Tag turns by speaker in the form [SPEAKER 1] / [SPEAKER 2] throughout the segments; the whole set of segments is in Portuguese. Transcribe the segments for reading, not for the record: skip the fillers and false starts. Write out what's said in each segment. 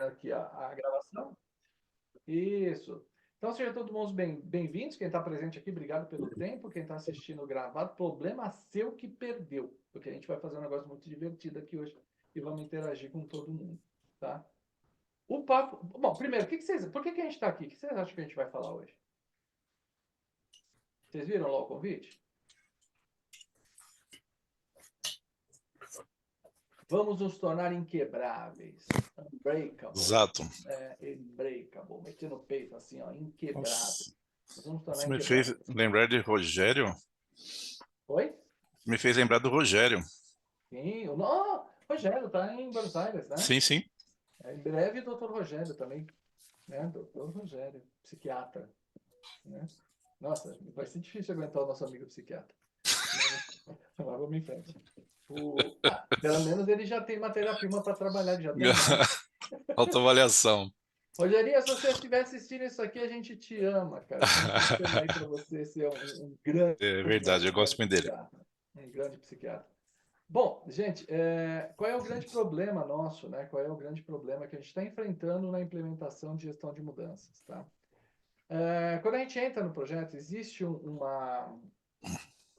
[SPEAKER 1] aqui a gravação. Isso. Então, sejam todos bem-vindos. Quem está presente aqui, obrigado pelo tempo. Quem está assistindo gravado, problema seu que perdeu, porque a gente vai fazer um negócio muito divertido aqui hoje e vamos interagir com todo mundo, tá? O papo. Bom, primeiro, por que a gente está aqui? O que vocês acham que a gente vai falar hoje? Vocês viram lá o convite? Vamos nos tornar inquebráveis. Unbreakable.
[SPEAKER 2] Exato.
[SPEAKER 1] Unbreakable. Meter no peito assim, ó, inquebrável.
[SPEAKER 2] Nossa,
[SPEAKER 1] Nós vamos tornar
[SPEAKER 2] isso me fez
[SPEAKER 1] inquebráveis.
[SPEAKER 2] lembrar de Rogério.
[SPEAKER 1] Oi?
[SPEAKER 2] Me fez lembrar do Rogério.
[SPEAKER 1] Sim, o Rogério está em Buenos Aires, né?
[SPEAKER 2] Sim, sim.
[SPEAKER 1] Em breve, doutor Rogério também, né? Doutor Rogério, psiquiatra, né? Nossa, vai ser difícil aguentar o nosso amigo psiquiatra. Mas vamos em frente. Pelo menos ele já tem matéria-prima para trabalhar, ele já tem nome.
[SPEAKER 2] Autoavaliação.
[SPEAKER 1] Rogerinho, se você estiver assistindo isso aqui, a gente te ama, cara. A gente torcendo aí para você ser um grande
[SPEAKER 2] É verdade, eu gosto muito dele.
[SPEAKER 1] psiquiatra. Um grande psiquiatra. Bom, gente, qual é o grande problema nosso, né? Qual é o grande problema que a gente está enfrentando na implementação de gestão de mudanças, tá? Quando a gente entra no projeto, existe como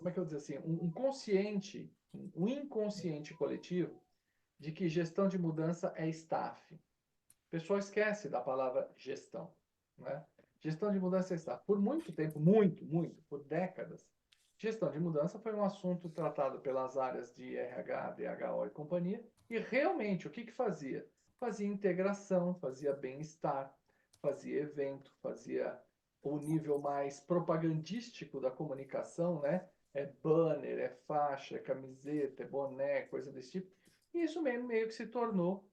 [SPEAKER 1] é que eu vou dizer assim, um inconsciente coletivo de que gestão de mudança é staff. O pessoal esquece da palavra gestão, né? Gestão de mudança é staff. Por muito tempo, por décadas, gestão de mudança foi um assunto tratado pelas áreas de RH, DHO e companhia, e realmente o que fazia? Fazia integração, fazia bem-estar, fazia evento, fazia o nível mais propagandístico da comunicação, né? É banner, é faixa, é camiseta, é boné, coisa desse tipo. E isso meio que se tornou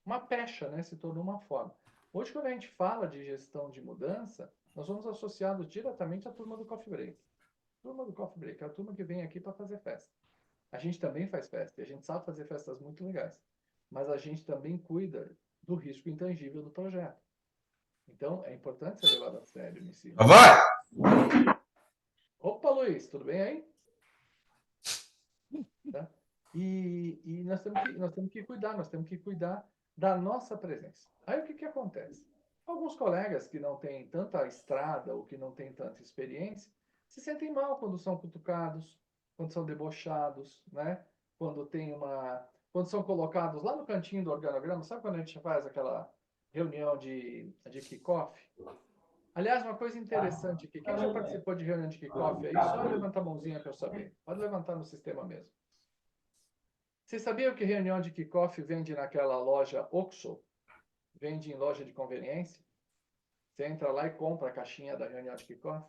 [SPEAKER 1] uma pecha, né? Se tornou uma forma. Hoje, quando a gente fala de gestão de mudança, nós vamos associados diretamente à turma do Coffee Break. Turma do Coffee Break é a turma que vem aqui para fazer festa. A gente também faz festa, e a gente sabe fazer festas muito legais. Mas a gente também cuida do risco intangível do projeto. Então, é importante ser levado a sério nesse.
[SPEAKER 3] Vai!
[SPEAKER 1] Opa, Luiz, tudo bem aí? Tá? E nós temos que cuidar da nossa presença. Aí o que acontece? Alguns colegas que não têm tanta estrada ou que não têm tanta experiência se sentem mal quando são cutucados, quando são debochados, né? Quando são colocados lá no cantinho do organograma, sabe quando a gente faz aquela reunião de kickoff? Aliás, uma coisa interessante aqui, quem já participou de reunião de kickoff aí, só levanta a mãozinha para eu saber. Pode levantar no sistema mesmo. Você sabia que reunião de kickoff vende naquela loja OXXO? Vende em loja de conveniência? Você entra lá e compra a caixinha da reunião de kickoff?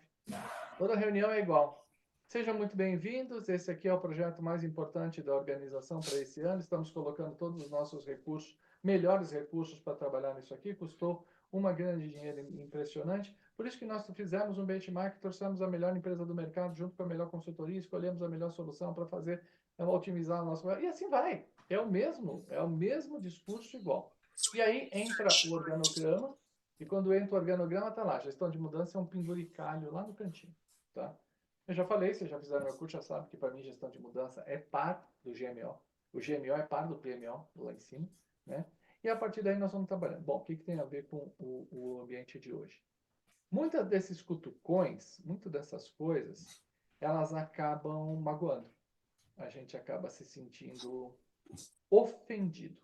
[SPEAKER 1] Toda reunião é igual. Sejam muito bem-vindos. Esse aqui é o projeto mais importante da organização para esse ano. Estamos colocando todos os nossos recursos, melhores recursos para trabalhar nisso aqui. Custou uma grande dinheiro impressionante. Por isso que nós fizemos um benchmark, trouxemos a melhor empresa do mercado junto com a melhor consultoria, escolhemos a melhor solução para fazer, otimizar o nosso... E assim vai. É o mesmo discurso igual. E aí entra o organograma, e quando entra o organograma, está lá, gestão de mudança é um penduricalho lá no cantinho, tá? Eu já falei, vocês já fizeram meu curso, já sabem que para mim gestão de mudança é par do GMO. O GMO é par do PMO, lá em cima, né? E a partir daí nós vamos trabalhando. Bom, o que tem a ver com o ambiente de hoje? Muitos desses cutucões, muitas dessas coisas, elas acabam magoando. A gente acaba se sentindo ofendido.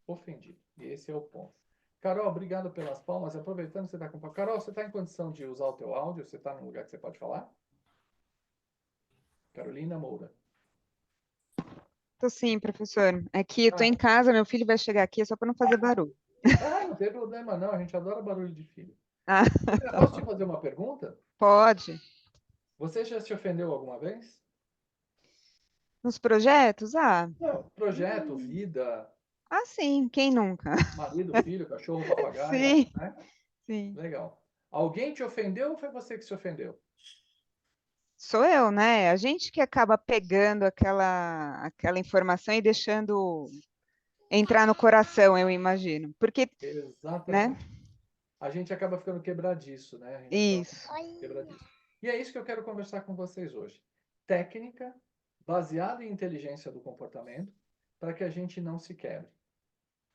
[SPEAKER 1] Ofendido. E esse é o ponto. Carol, obrigado pelas palmas. Aproveitando que você está com... Carol, você está em condição de usar o teu áudio? Você está num lugar que você pode falar? Carolina Moura.
[SPEAKER 4] Tô sim, professor. É que eu tô em
[SPEAKER 1] Ah,
[SPEAKER 4] casa, meu filho vai chegar aqui, é só para não fazer barulho.
[SPEAKER 1] não tem problema não. A gente adora barulho de filho.
[SPEAKER 4] Ah,
[SPEAKER 1] Carolina,
[SPEAKER 4] tá
[SPEAKER 1] posso te
[SPEAKER 4] bom.
[SPEAKER 1] fazer uma pergunta?
[SPEAKER 4] Pode.
[SPEAKER 1] Você já se ofendeu alguma vez?
[SPEAKER 4] Nos projetos? Ah,
[SPEAKER 1] Não. Projeto, vida,
[SPEAKER 4] sim, quem nunca?
[SPEAKER 1] marido, filho, cachorro, papagaio,
[SPEAKER 4] Sim,
[SPEAKER 1] né?
[SPEAKER 4] sim.
[SPEAKER 1] Legal. Alguém te ofendeu ou foi você que se ofendeu?
[SPEAKER 4] Sou eu, né? A gente que acaba pegando aquela informação e deixando entrar no coração, eu imagino. Porque, né?
[SPEAKER 1] Exatamente. A gente acaba ficando quebradiço, né? A gente acaba
[SPEAKER 4] Isso.
[SPEAKER 1] ficando quebradiço. E é isso que eu quero conversar com vocês hoje. Técnica baseada em inteligência do comportamento para que a gente não se quebre.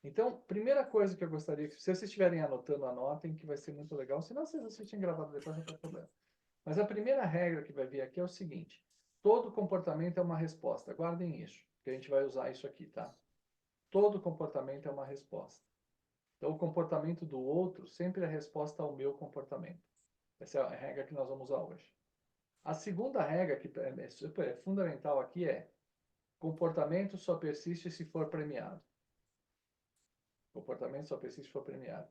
[SPEAKER 1] Então, primeira coisa que eu gostaria que, se vocês estiverem anotando, anotem, que vai ser muito legal. Se não, vocês assistem gravado depois, não tem problema. Mas a primeira regra que vai vir aqui é o seguinte: todo comportamento é uma resposta. Guardem isso, que a gente vai usar isso aqui, tá? Todo comportamento é uma resposta. Então, o comportamento do outro sempre é resposta ao meu comportamento. Essa é a regra que nós vamos usar hoje. A segunda regra, que é fundamental aqui, é: comportamento só persiste se for premiado. Comportamento só persiste se for premiado.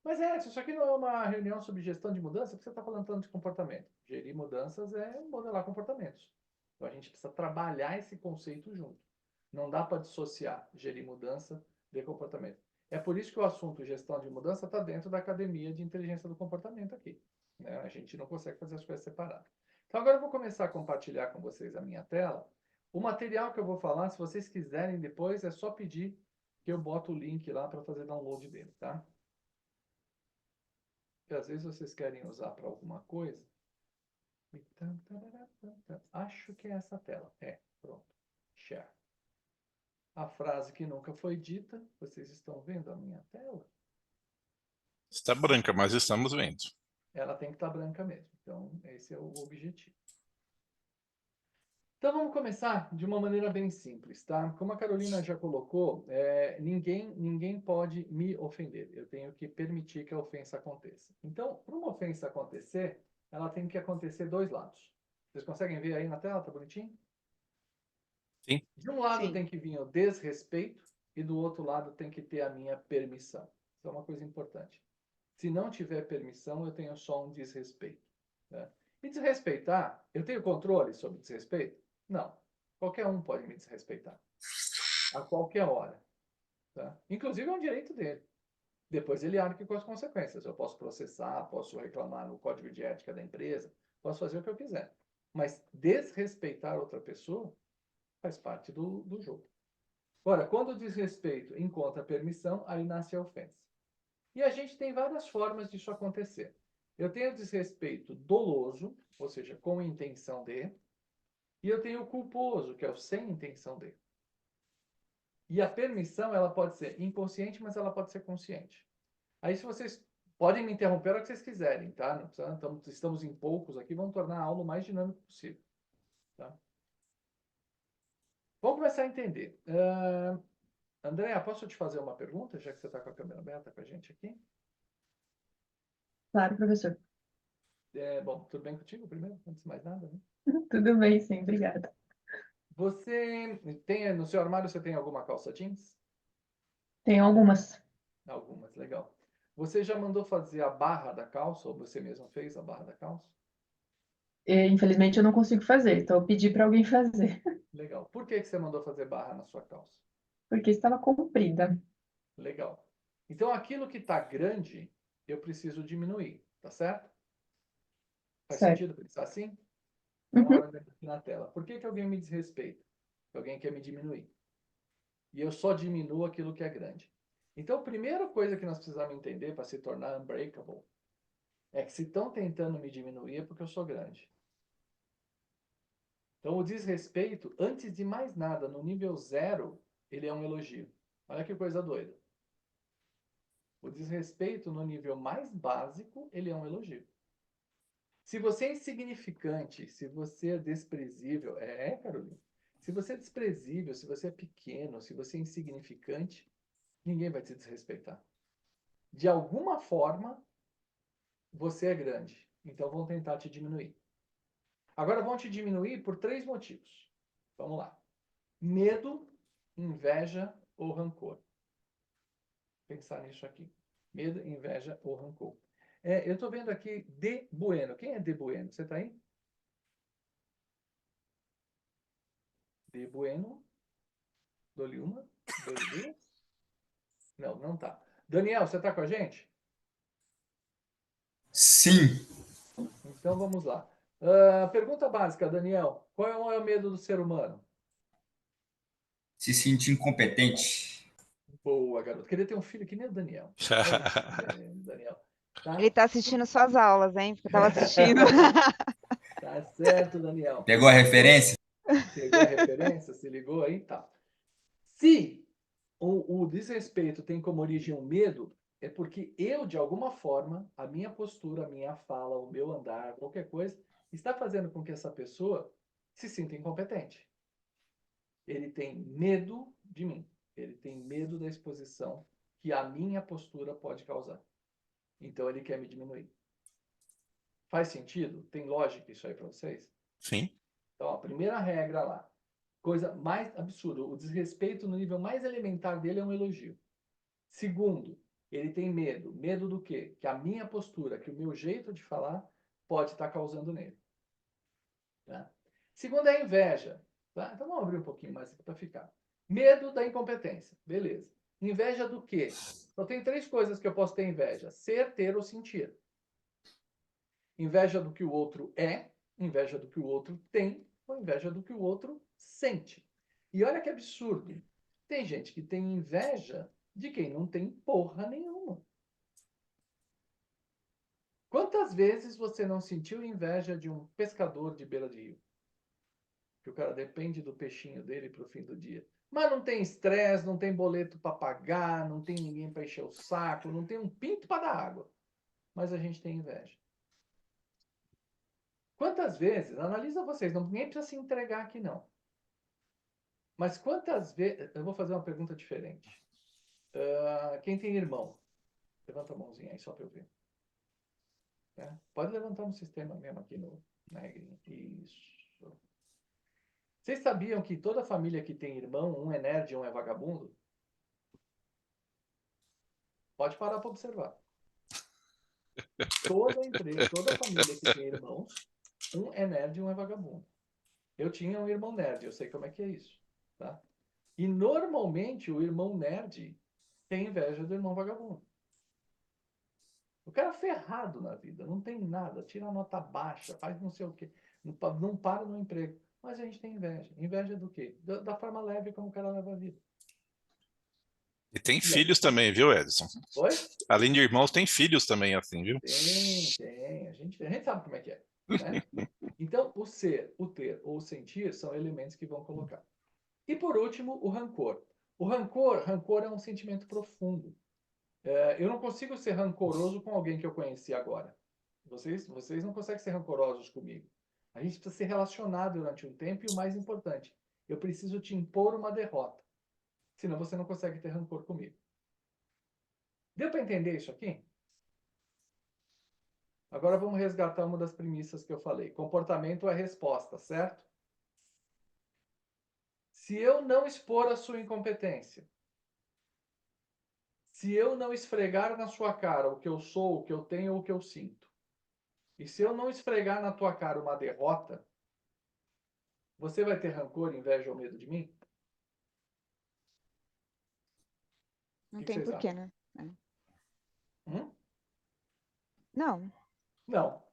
[SPEAKER 1] Mas isso aqui não é uma reunião sobre gestão de mudança, porque você está falando tanto de comportamento. Gerir mudanças é modelar comportamentos. Então, a gente precisa trabalhar esse conceito junto. Não dá para dissociar gerir mudança de comportamento. É por isso que o assunto gestão de mudança está dentro da academia de inteligência do comportamento aqui, né? A gente não consegue fazer as coisas separadas. Então, agora eu vou começar a compartilhar com vocês a minha tela. O material que eu vou falar, se vocês quiserem depois, é só pedir que eu boto o link lá para fazer download dele, tá? Que às vezes vocês querem usar para alguma coisa. Acho que é essa tela. Pronto. Share. A frase que nunca foi dita. Vocês estão vendo a minha tela?
[SPEAKER 2] Está branca, mas estamos vendo.
[SPEAKER 1] Ela tem que estar branca mesmo. Então, esse é o objetivo. Então, vamos começar de uma maneira bem simples, tá? Como a Carolina já colocou, ninguém pode me ofender. Eu tenho que permitir que a ofensa aconteça. Então, para uma ofensa acontecer, ela tem que acontecer dois lados. Vocês conseguem ver aí na tela? Tá bonitinho?
[SPEAKER 2] Sim.
[SPEAKER 1] De um lado
[SPEAKER 4] Sim.
[SPEAKER 1] tem que vir o desrespeito e do outro lado tem que ter a minha permissão. Isso é uma coisa importante. Se não tiver permissão, eu tenho só um desrespeito, né? E desrespeitar, eu tenho controle sobre desrespeito? Não. Qualquer um pode me desrespeitar. A qualquer hora. Tá? Inclusive é um direito dele. Depois ele arca com as consequências. Eu posso processar, posso reclamar no código de ética da empresa, posso fazer o que eu quiser. Mas desrespeitar outra pessoa faz parte do jogo. Agora, quando o desrespeito encontra permissão, aí nasce a ofensa. E a gente tem várias formas disso acontecer. Eu tenho desrespeito doloso, ou seja, com intenção de, e eu tenho o culposo, que é o sem intenção de. E a permissão, ela pode ser inconsciente, mas ela pode ser consciente. Aí, se vocês podem me interromper a hora que vocês quiserem, tá? Não precisa, estamos em poucos aqui, vamos tornar a aula o mais dinâmico possível, tá? Vamos começar a entender. Andréa, posso te fazer uma pergunta, já que você está com a câmera aberta com a gente aqui?
[SPEAKER 3] Claro, professor.
[SPEAKER 1] Bom, tudo bem contigo primeiro, antes de mais nada, né?
[SPEAKER 3] Tudo bem, sim, obrigada.
[SPEAKER 1] Você tem, no seu armário, você tem alguma calça jeans?
[SPEAKER 3] Tem algumas.
[SPEAKER 1] Algumas, legal. Você já mandou fazer a barra da calça, ou você mesmo fez a barra da calça?
[SPEAKER 3] Infelizmente, eu não consigo fazer, então eu pedi para alguém fazer,
[SPEAKER 1] Legal. Por que você mandou fazer barra na sua calça?
[SPEAKER 3] porque estava comprida.
[SPEAKER 1] Legal. Então, aquilo que está grande, eu preciso diminuir, tá certo? Faz
[SPEAKER 3] Certo.
[SPEAKER 1] sentido pensar assim? Então,
[SPEAKER 3] Uhum.
[SPEAKER 1] olha aqui na tela. Por que alguém me desrespeita? Porque alguém quer me diminuir. E eu só diminuo aquilo que é grande. Então, a primeira coisa que nós precisamos entender para se tornar unbreakable é que se estão tentando me diminuir é porque eu sou grande. Então, o desrespeito, antes de mais nada, no nível 0, ele é um elogio. Olha que coisa doida. O desrespeito, no nível mais básico, ele é um elogio. Se você é insignificante, se você é desprezível, Carolina? Se você é desprezível, se você é pequeno, se você é insignificante, ninguém vai te desrespeitar. De alguma forma, você é grande. Então, vão tentar te diminuir. Agora, vão te diminuir por 3 motivos. Vamos lá. Medo, inveja ou rancor. Pensar nisso aqui. Medo, inveja ou rancor. Eu estou vendo aqui De Bueno. Quem é De Bueno? Você está aí? De Bueno. Dou-lhe uma. Dou-lhe duas. Não, não tá. Daniel, você está com a gente?
[SPEAKER 5] Sim,
[SPEAKER 1] Então vamos lá. Pergunta básica, Daniel. Qual é o maior medo do ser humano?
[SPEAKER 5] se sentir incompetente.
[SPEAKER 1] Boa, garoto. Queria ter um filho que nem o Daniel. É isso, Daniel. Tá?
[SPEAKER 4] Ele está assistindo suas aulas, hein? Porque eu estava assistindo.
[SPEAKER 1] Tá certo, Daniel.
[SPEAKER 5] Pegou a referência?
[SPEAKER 1] Pegou a referência? Se ligou aí? Tá. Se o desrespeito tem como origem o medo, é porque eu, de alguma forma, a minha postura, a minha fala, o meu andar, qualquer coisa, está fazendo com que essa pessoa se sinta incompetente. Ele tem medo de mim. Ele tem medo da exposição que a minha postura pode causar. Então ele quer me diminuir. Faz sentido? Tem lógica isso aí para vocês?
[SPEAKER 2] Sim.
[SPEAKER 1] Então, a primeira regra lá, coisa mais absurda, o desrespeito no nível mais elementar dele é um elogio. Segundo, ele tem medo. Medo do quê? Que a minha postura, que o meu jeito de falar pode estar causando nele. Tá? Segundo é a inveja. Tá? Então vamos abrir um pouquinho mais aqui para ficar. Medo da incompetência. Beleza. Inveja do quê? Só tem 3 coisas que eu posso ter inveja: ser, ter ou sentir. Inveja do que o outro é, inveja do que o outro tem, ou inveja do que o outro sente. E olha que absurdo. Tem gente que tem inveja de quem não tem porra nenhuma. Quantas vezes você não sentiu inveja de um pescador de beira de rio? Que o cara depende do peixinho dele para o fim do dia. Mas não tem estresse, não tem boleto para pagar, não tem ninguém para encher o saco, não tem um pinto para dar água. Mas a gente tem inveja. Quantas vezes, analisa vocês, não, ninguém precisa se entregar aqui não. Mas quantas vezes, eu vou fazer uma pergunta diferente. Quem tem irmão? Levanta a mãozinha aí só para eu ver. Pode levantar no sistema mesmo aqui na regrinha. Isso. Vocês sabiam que toda família que tem irmão, um é nerd e um é vagabundo? Pode parar para observar. Toda empresa, toda família que tem irmãos, um é nerd e um é vagabundo. Eu tinha um irmão nerd, eu sei como é que é isso. Tá? E normalmente o irmão nerd tem inveja do irmão vagabundo. O cara é ferrado na vida, não tem nada, tira nota baixa, faz não sei o quê, não para no emprego. Mas a gente tem inveja. Inveja do quê? Da forma leve como o cara leva a vida.
[SPEAKER 2] E tem
[SPEAKER 1] E
[SPEAKER 2] filhos
[SPEAKER 1] aí?
[SPEAKER 2] também, viu, Edson?
[SPEAKER 1] Oi?
[SPEAKER 2] Além de irmãos, tem filhos também, assim, viu?
[SPEAKER 1] Tem. A gente sabe como é que é. Né? Então, o ser, o ter ou o sentir são elementos que vão colocar. E por último, o rancor. O rancor é um sentimento profundo. Eu não consigo ser rancoroso com alguém que eu conheci agora. Vocês não conseguem ser rancorosos comigo. A gente precisa se relacionar durante um tempo e o mais importante, eu preciso te impor uma derrota. Senão você não consegue ter rancor comigo. Deu para entender isso aqui? Agora vamos resgatar uma das premissas que eu falei. Comportamento é resposta, certo? Se eu não expor a sua incompetência, se eu não esfregar na sua cara o que eu sou, o que eu tenho, o que eu sinto, e se eu não esfregar na tua cara uma derrota, você vai ter rancor, inveja ou medo de mim?
[SPEAKER 4] Não
[SPEAKER 1] que
[SPEAKER 4] tem
[SPEAKER 1] vocês
[SPEAKER 4] porquê,
[SPEAKER 1] acham?
[SPEAKER 4] né?
[SPEAKER 1] Hum?
[SPEAKER 4] Não.
[SPEAKER 1] Não.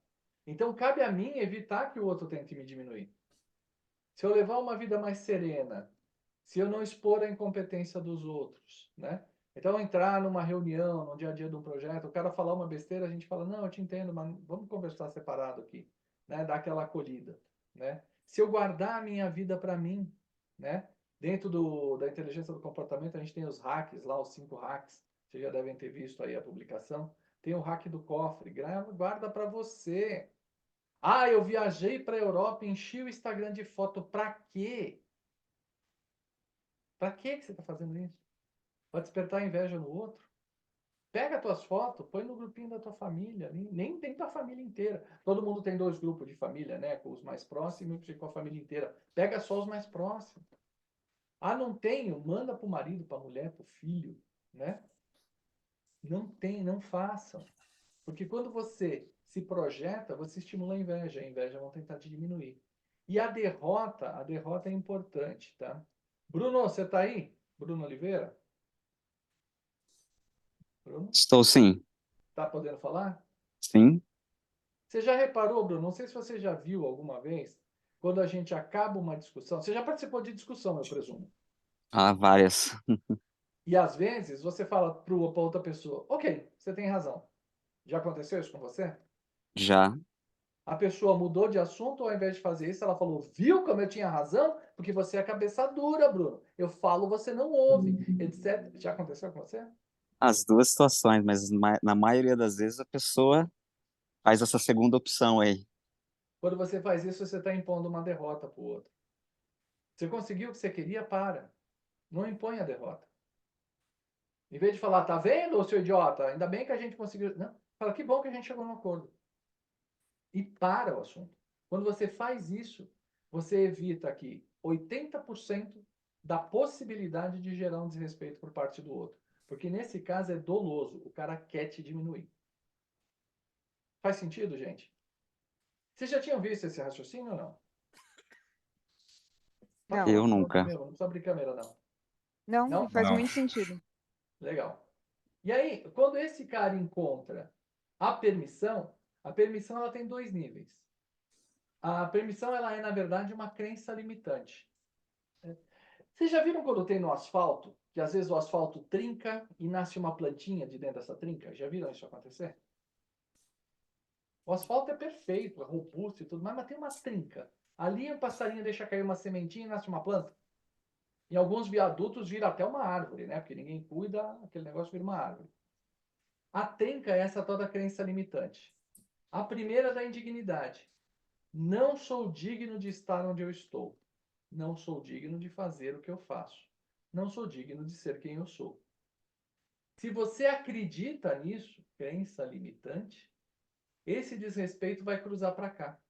[SPEAKER 1] Então cabe a mim evitar que o outro tente me diminuir. Se eu levar uma vida mais serena, se eu não expor a incompetência dos outros, né? Então entrar numa reunião, no dia a dia de um projeto, o cara falar uma besteira, a gente fala, não, eu te entendo, mas vamos conversar separado aqui, né? Dar aquela acolhida, né? Se eu guardar a minha vida para mim, né? Dentro da inteligência do comportamento, a gente tem os hacks lá, os 5 hacks, vocês já devem ter visto aí a publicação. Tem o hack do cofre, guarda para você. Ah, eu viajei para a Europa, enchi o Instagram de foto. Para quê? Para que você está fazendo isso? Para despertar inveja no outro? Pega as tuas fotos, põe no grupinho da tua família. Nem tem tua família inteira. Todo mundo tem 2 grupos de família, né? Com os mais próximos e com a família inteira. Pega só os mais próximos. Ah, não tenho? Manda para o marido, para a mulher, para o filho, né? Não tem, não façam. Porque quando você se projeta, você estimula a inveja. A inveja vão tentar te diminuir. E a derrota é importante, tá? Bruno, você tá aí? Bruno Oliveira? Bruno?
[SPEAKER 6] Estou sim.
[SPEAKER 1] Tá podendo falar?
[SPEAKER 6] Sim.
[SPEAKER 1] Você já reparou, Bruno? Não sei se você já viu alguma vez, quando a gente acaba uma discussão. Você já participou de discussão, eu presumo.
[SPEAKER 6] Há várias.
[SPEAKER 1] E às vezes você fala para outra pessoa, ok, você tem razão. Já aconteceu isso com você?
[SPEAKER 6] Já.
[SPEAKER 1] A pessoa mudou de assunto, ao invés de fazer isso, ela falou, viu como eu tinha razão? Porque você é cabeça dura, Bruno. Eu falo, você não ouve, etc. Já aconteceu com você?
[SPEAKER 6] As duas situações, mas na maioria das vezes a pessoa faz essa segunda opção aí.
[SPEAKER 1] Quando você faz isso, você está impondo uma derrota para o outro. Você conseguiu o que você queria, para. Não impõe a derrota. Em vez de falar, tá vendo, seu idiota? Ainda bem que a gente conseguiu. Não, fala, que bom que a gente chegou num acordo. E para o assunto. Quando você faz isso, você evita aqui 80% da possibilidade de gerar um desrespeito por parte do outro. Porque nesse caso é doloso, o cara quer te diminuir. Faz sentido, gente? Vocês já tinham visto esse raciocínio ou não? Tá
[SPEAKER 4] Não.
[SPEAKER 6] Eu
[SPEAKER 1] falando
[SPEAKER 6] nunca.
[SPEAKER 1] mesmo, não precisa abrir câmera, não.
[SPEAKER 4] Não,
[SPEAKER 1] Não?
[SPEAKER 4] faz
[SPEAKER 2] Não.
[SPEAKER 4] muito sentido.
[SPEAKER 1] Legal. E aí, quando esse cara encontra a permissão ela tem dois níveis. A permissão ela é, na verdade, uma crença limitante. Vocês já viram quando tem no asfalto, que às vezes o asfalto trinca e nasce uma plantinha de dentro dessa trinca? Já viram isso acontecer? O asfalto é perfeito, é robusto e tudo mais, mas tem uma trinca. Ali o passarinho deixa cair uma sementinha e nasce uma planta. Em alguns viadutos vira até uma árvore, né? Porque ninguém cuida, aquele negócio vira uma árvore. A trinca é essa toda crença limitante. A primeira da indignidade. Não sou digno de estar onde eu estou. Não sou digno de fazer o que eu faço. Não sou digno de ser quem eu sou. Se você acredita nisso, crença limitante, esse desrespeito vai cruzar para cá.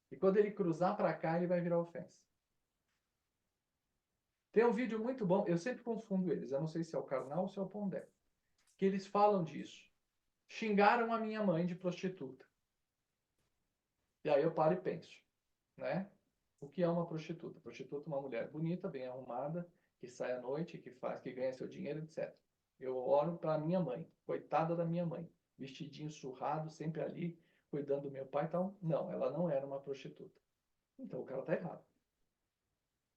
[SPEAKER 1] E quando ele cruzar para cá, ele vai virar ofensa. Tem um vídeo muito bom, eu sempre confundo eles, eu não sei se é o Karnal ou se é o Pondé, que eles falam disso. Xingaram a minha mãe de prostituta. E aí eu paro e penso, né? O que é uma prostituta? Prostituta é uma mulher bonita, bem arrumada, que sai à noite, que faz, que ganha seu dinheiro, etc. Eu oro para minha mãe, coitada da minha mãe, vestidinho surrado, sempre ali, cuidando do meu pai e tal. Não, ela não era uma prostituta. Então o cara tá errado.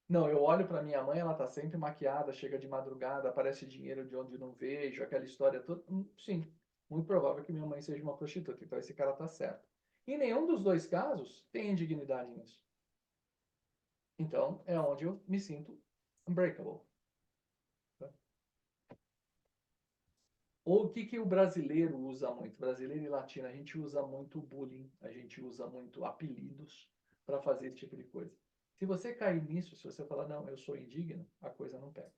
[SPEAKER 1] Não, eu olho para minha mãe, ela tá sempre maquiada, chega de madrugada, aparece dinheiro de onde não vejo, aquela história toda. Sim, muito provável que minha mãe seja uma prostituta, então esse cara tá certo. Em nenhum dos dois casos tem indignidade nisso. Então, é onde eu me sinto unbreakable. Ou o que o brasileiro usa muito? Brasileiro e latino, a gente usa muito bullying, a gente usa muito apelidos para fazer esse tipo de coisa. Se você cair nisso, se você falar, não, eu sou indigno, a coisa não pega.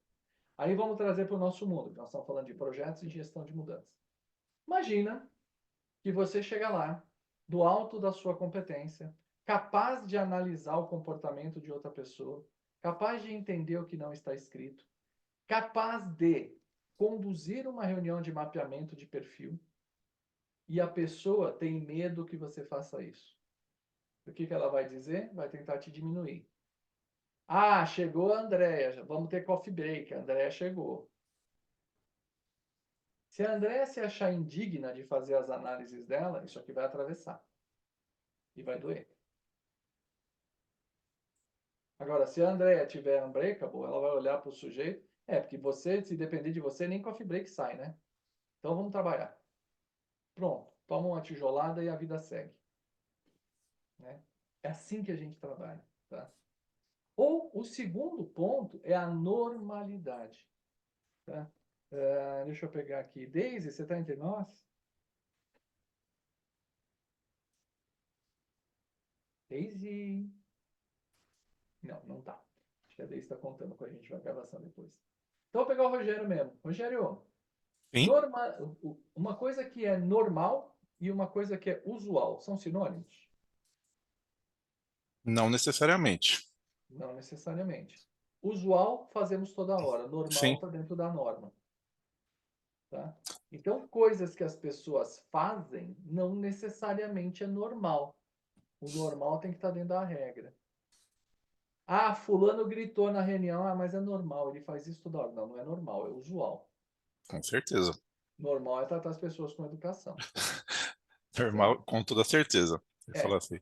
[SPEAKER 1] Aí vamos trazer para o nosso mundo, nós estamos falando de projetos e gestão de mudança. Imagina que você chega lá, do alto da sua competência, capaz de analisar o comportamento de outra pessoa, capaz de entender o que não está escrito, capaz de conduzir uma reunião de mapeamento de perfil, e a pessoa tem medo que você faça isso. O que ela vai dizer? Vai tentar te diminuir. Ah, chegou a Andréia, vamos ter coffee break, a Andréia chegou. Se a Andréia se achar indigna de fazer as análises dela, isso aqui vai atravessar. E vai doer. Agora, se a Andrea tiver unbreakable, ela vai olhar para o sujeito. Porque você, se depender de você, nem coffee break sai, né? Então vamos trabalhar. Pronto, toma uma tijolada e a vida segue. Né? É assim que a gente trabalha. Tá? Ou o segundo ponto é a normalidade. Tá? Deixa eu pegar aqui. Daisy, você está entre nós? Daisy. Não, não tá. Acho que a Daisy está contando com a gente na gravação depois. Então vou pegar o Rogério mesmo. Rogério,
[SPEAKER 2] Sim?
[SPEAKER 1] uma coisa que é normal e uma coisa que é usual são sinônimos?
[SPEAKER 2] Não necessariamente.
[SPEAKER 1] Não necessariamente. Usual fazemos toda hora, normal
[SPEAKER 2] Sim.
[SPEAKER 1] está dentro da norma. Tá? Então, coisas que as pessoas fazem não necessariamente é normal. O normal tem que estar dentro da regra. Ah, fulano gritou na reunião, mas é normal, ele faz isso toda hora. Não, não é normal, é usual.
[SPEAKER 2] Com certeza.
[SPEAKER 1] Normal é tratar as pessoas com educação.
[SPEAKER 2] Normal, com toda certeza. Eu falo
[SPEAKER 1] É.
[SPEAKER 2] assim.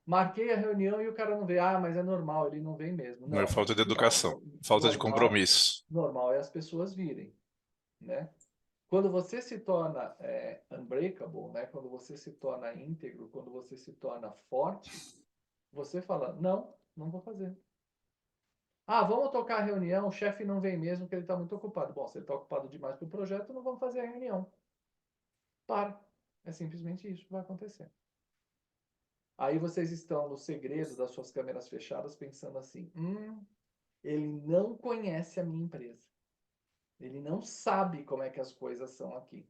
[SPEAKER 1] Marquei a reunião e o cara não veio. Ah, mas é normal, ele não vem mesmo.
[SPEAKER 2] Não é falta de
[SPEAKER 1] Usual.
[SPEAKER 2] educação, falta de compromisso.
[SPEAKER 1] Normal é as pessoas virem, né? Quando você se torna unbreakable, né? Quando você se torna íntegro, quando você se torna forte, você fala, não, não vou fazer. Ah, vamos tocar a reunião, o chefe não vem mesmo, porque ele está muito ocupado. Bom, se ele está ocupado demais para o projeto, não vamos fazer a reunião. Para. É simplesmente isso que vai acontecer. Aí vocês estão no segredo das suas câmeras fechadas, pensando assim, ele não conhece a minha empresa. Ele não sabe como é que as coisas são aqui.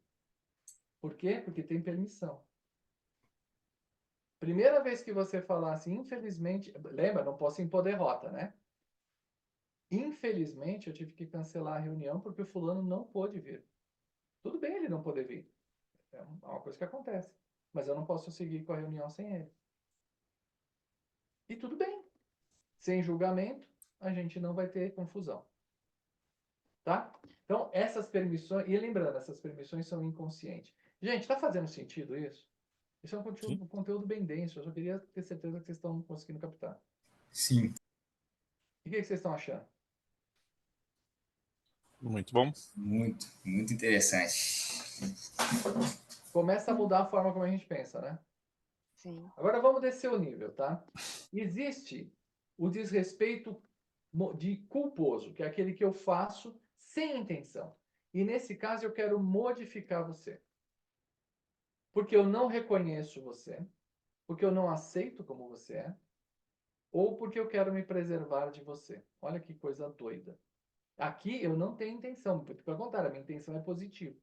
[SPEAKER 1] Por quê? Porque tem permissão. Primeira vez que você falar assim, infelizmente, lembra, não posso impor derrota, né? Infelizmente, eu tive que cancelar a reunião porque o fulano não pôde vir. Tudo bem ele não poder vir. É uma coisa que acontece. Mas eu não posso seguir com a reunião sem ele. E tudo bem. Sem julgamento, a gente não vai ter confusão. Tá? Então, essas permissões... E lembrando, essas permissões são inconscientes. Gente, está fazendo sentido isso? Isso é um conteúdo bem denso. Eu só queria ter certeza que vocês estão conseguindo captar.
[SPEAKER 5] Sim,
[SPEAKER 1] E o que vocês estão achando?
[SPEAKER 2] Muito bom.
[SPEAKER 5] muito, muito interessante.
[SPEAKER 1] Começa a mudar a forma como a gente pensa, né?
[SPEAKER 4] Sim.
[SPEAKER 1] Agora vamos descer o nível, tá? Existe o desrespeito de culposo, que é aquele que eu faço sem intenção. E nesse caso eu quero modificar você. Porque eu não reconheço você, porque eu não aceito como você é, ou porque eu quero me preservar de você. Olha que coisa doida. Aqui eu não tenho intenção, pelo contrário, a minha intenção é positiva,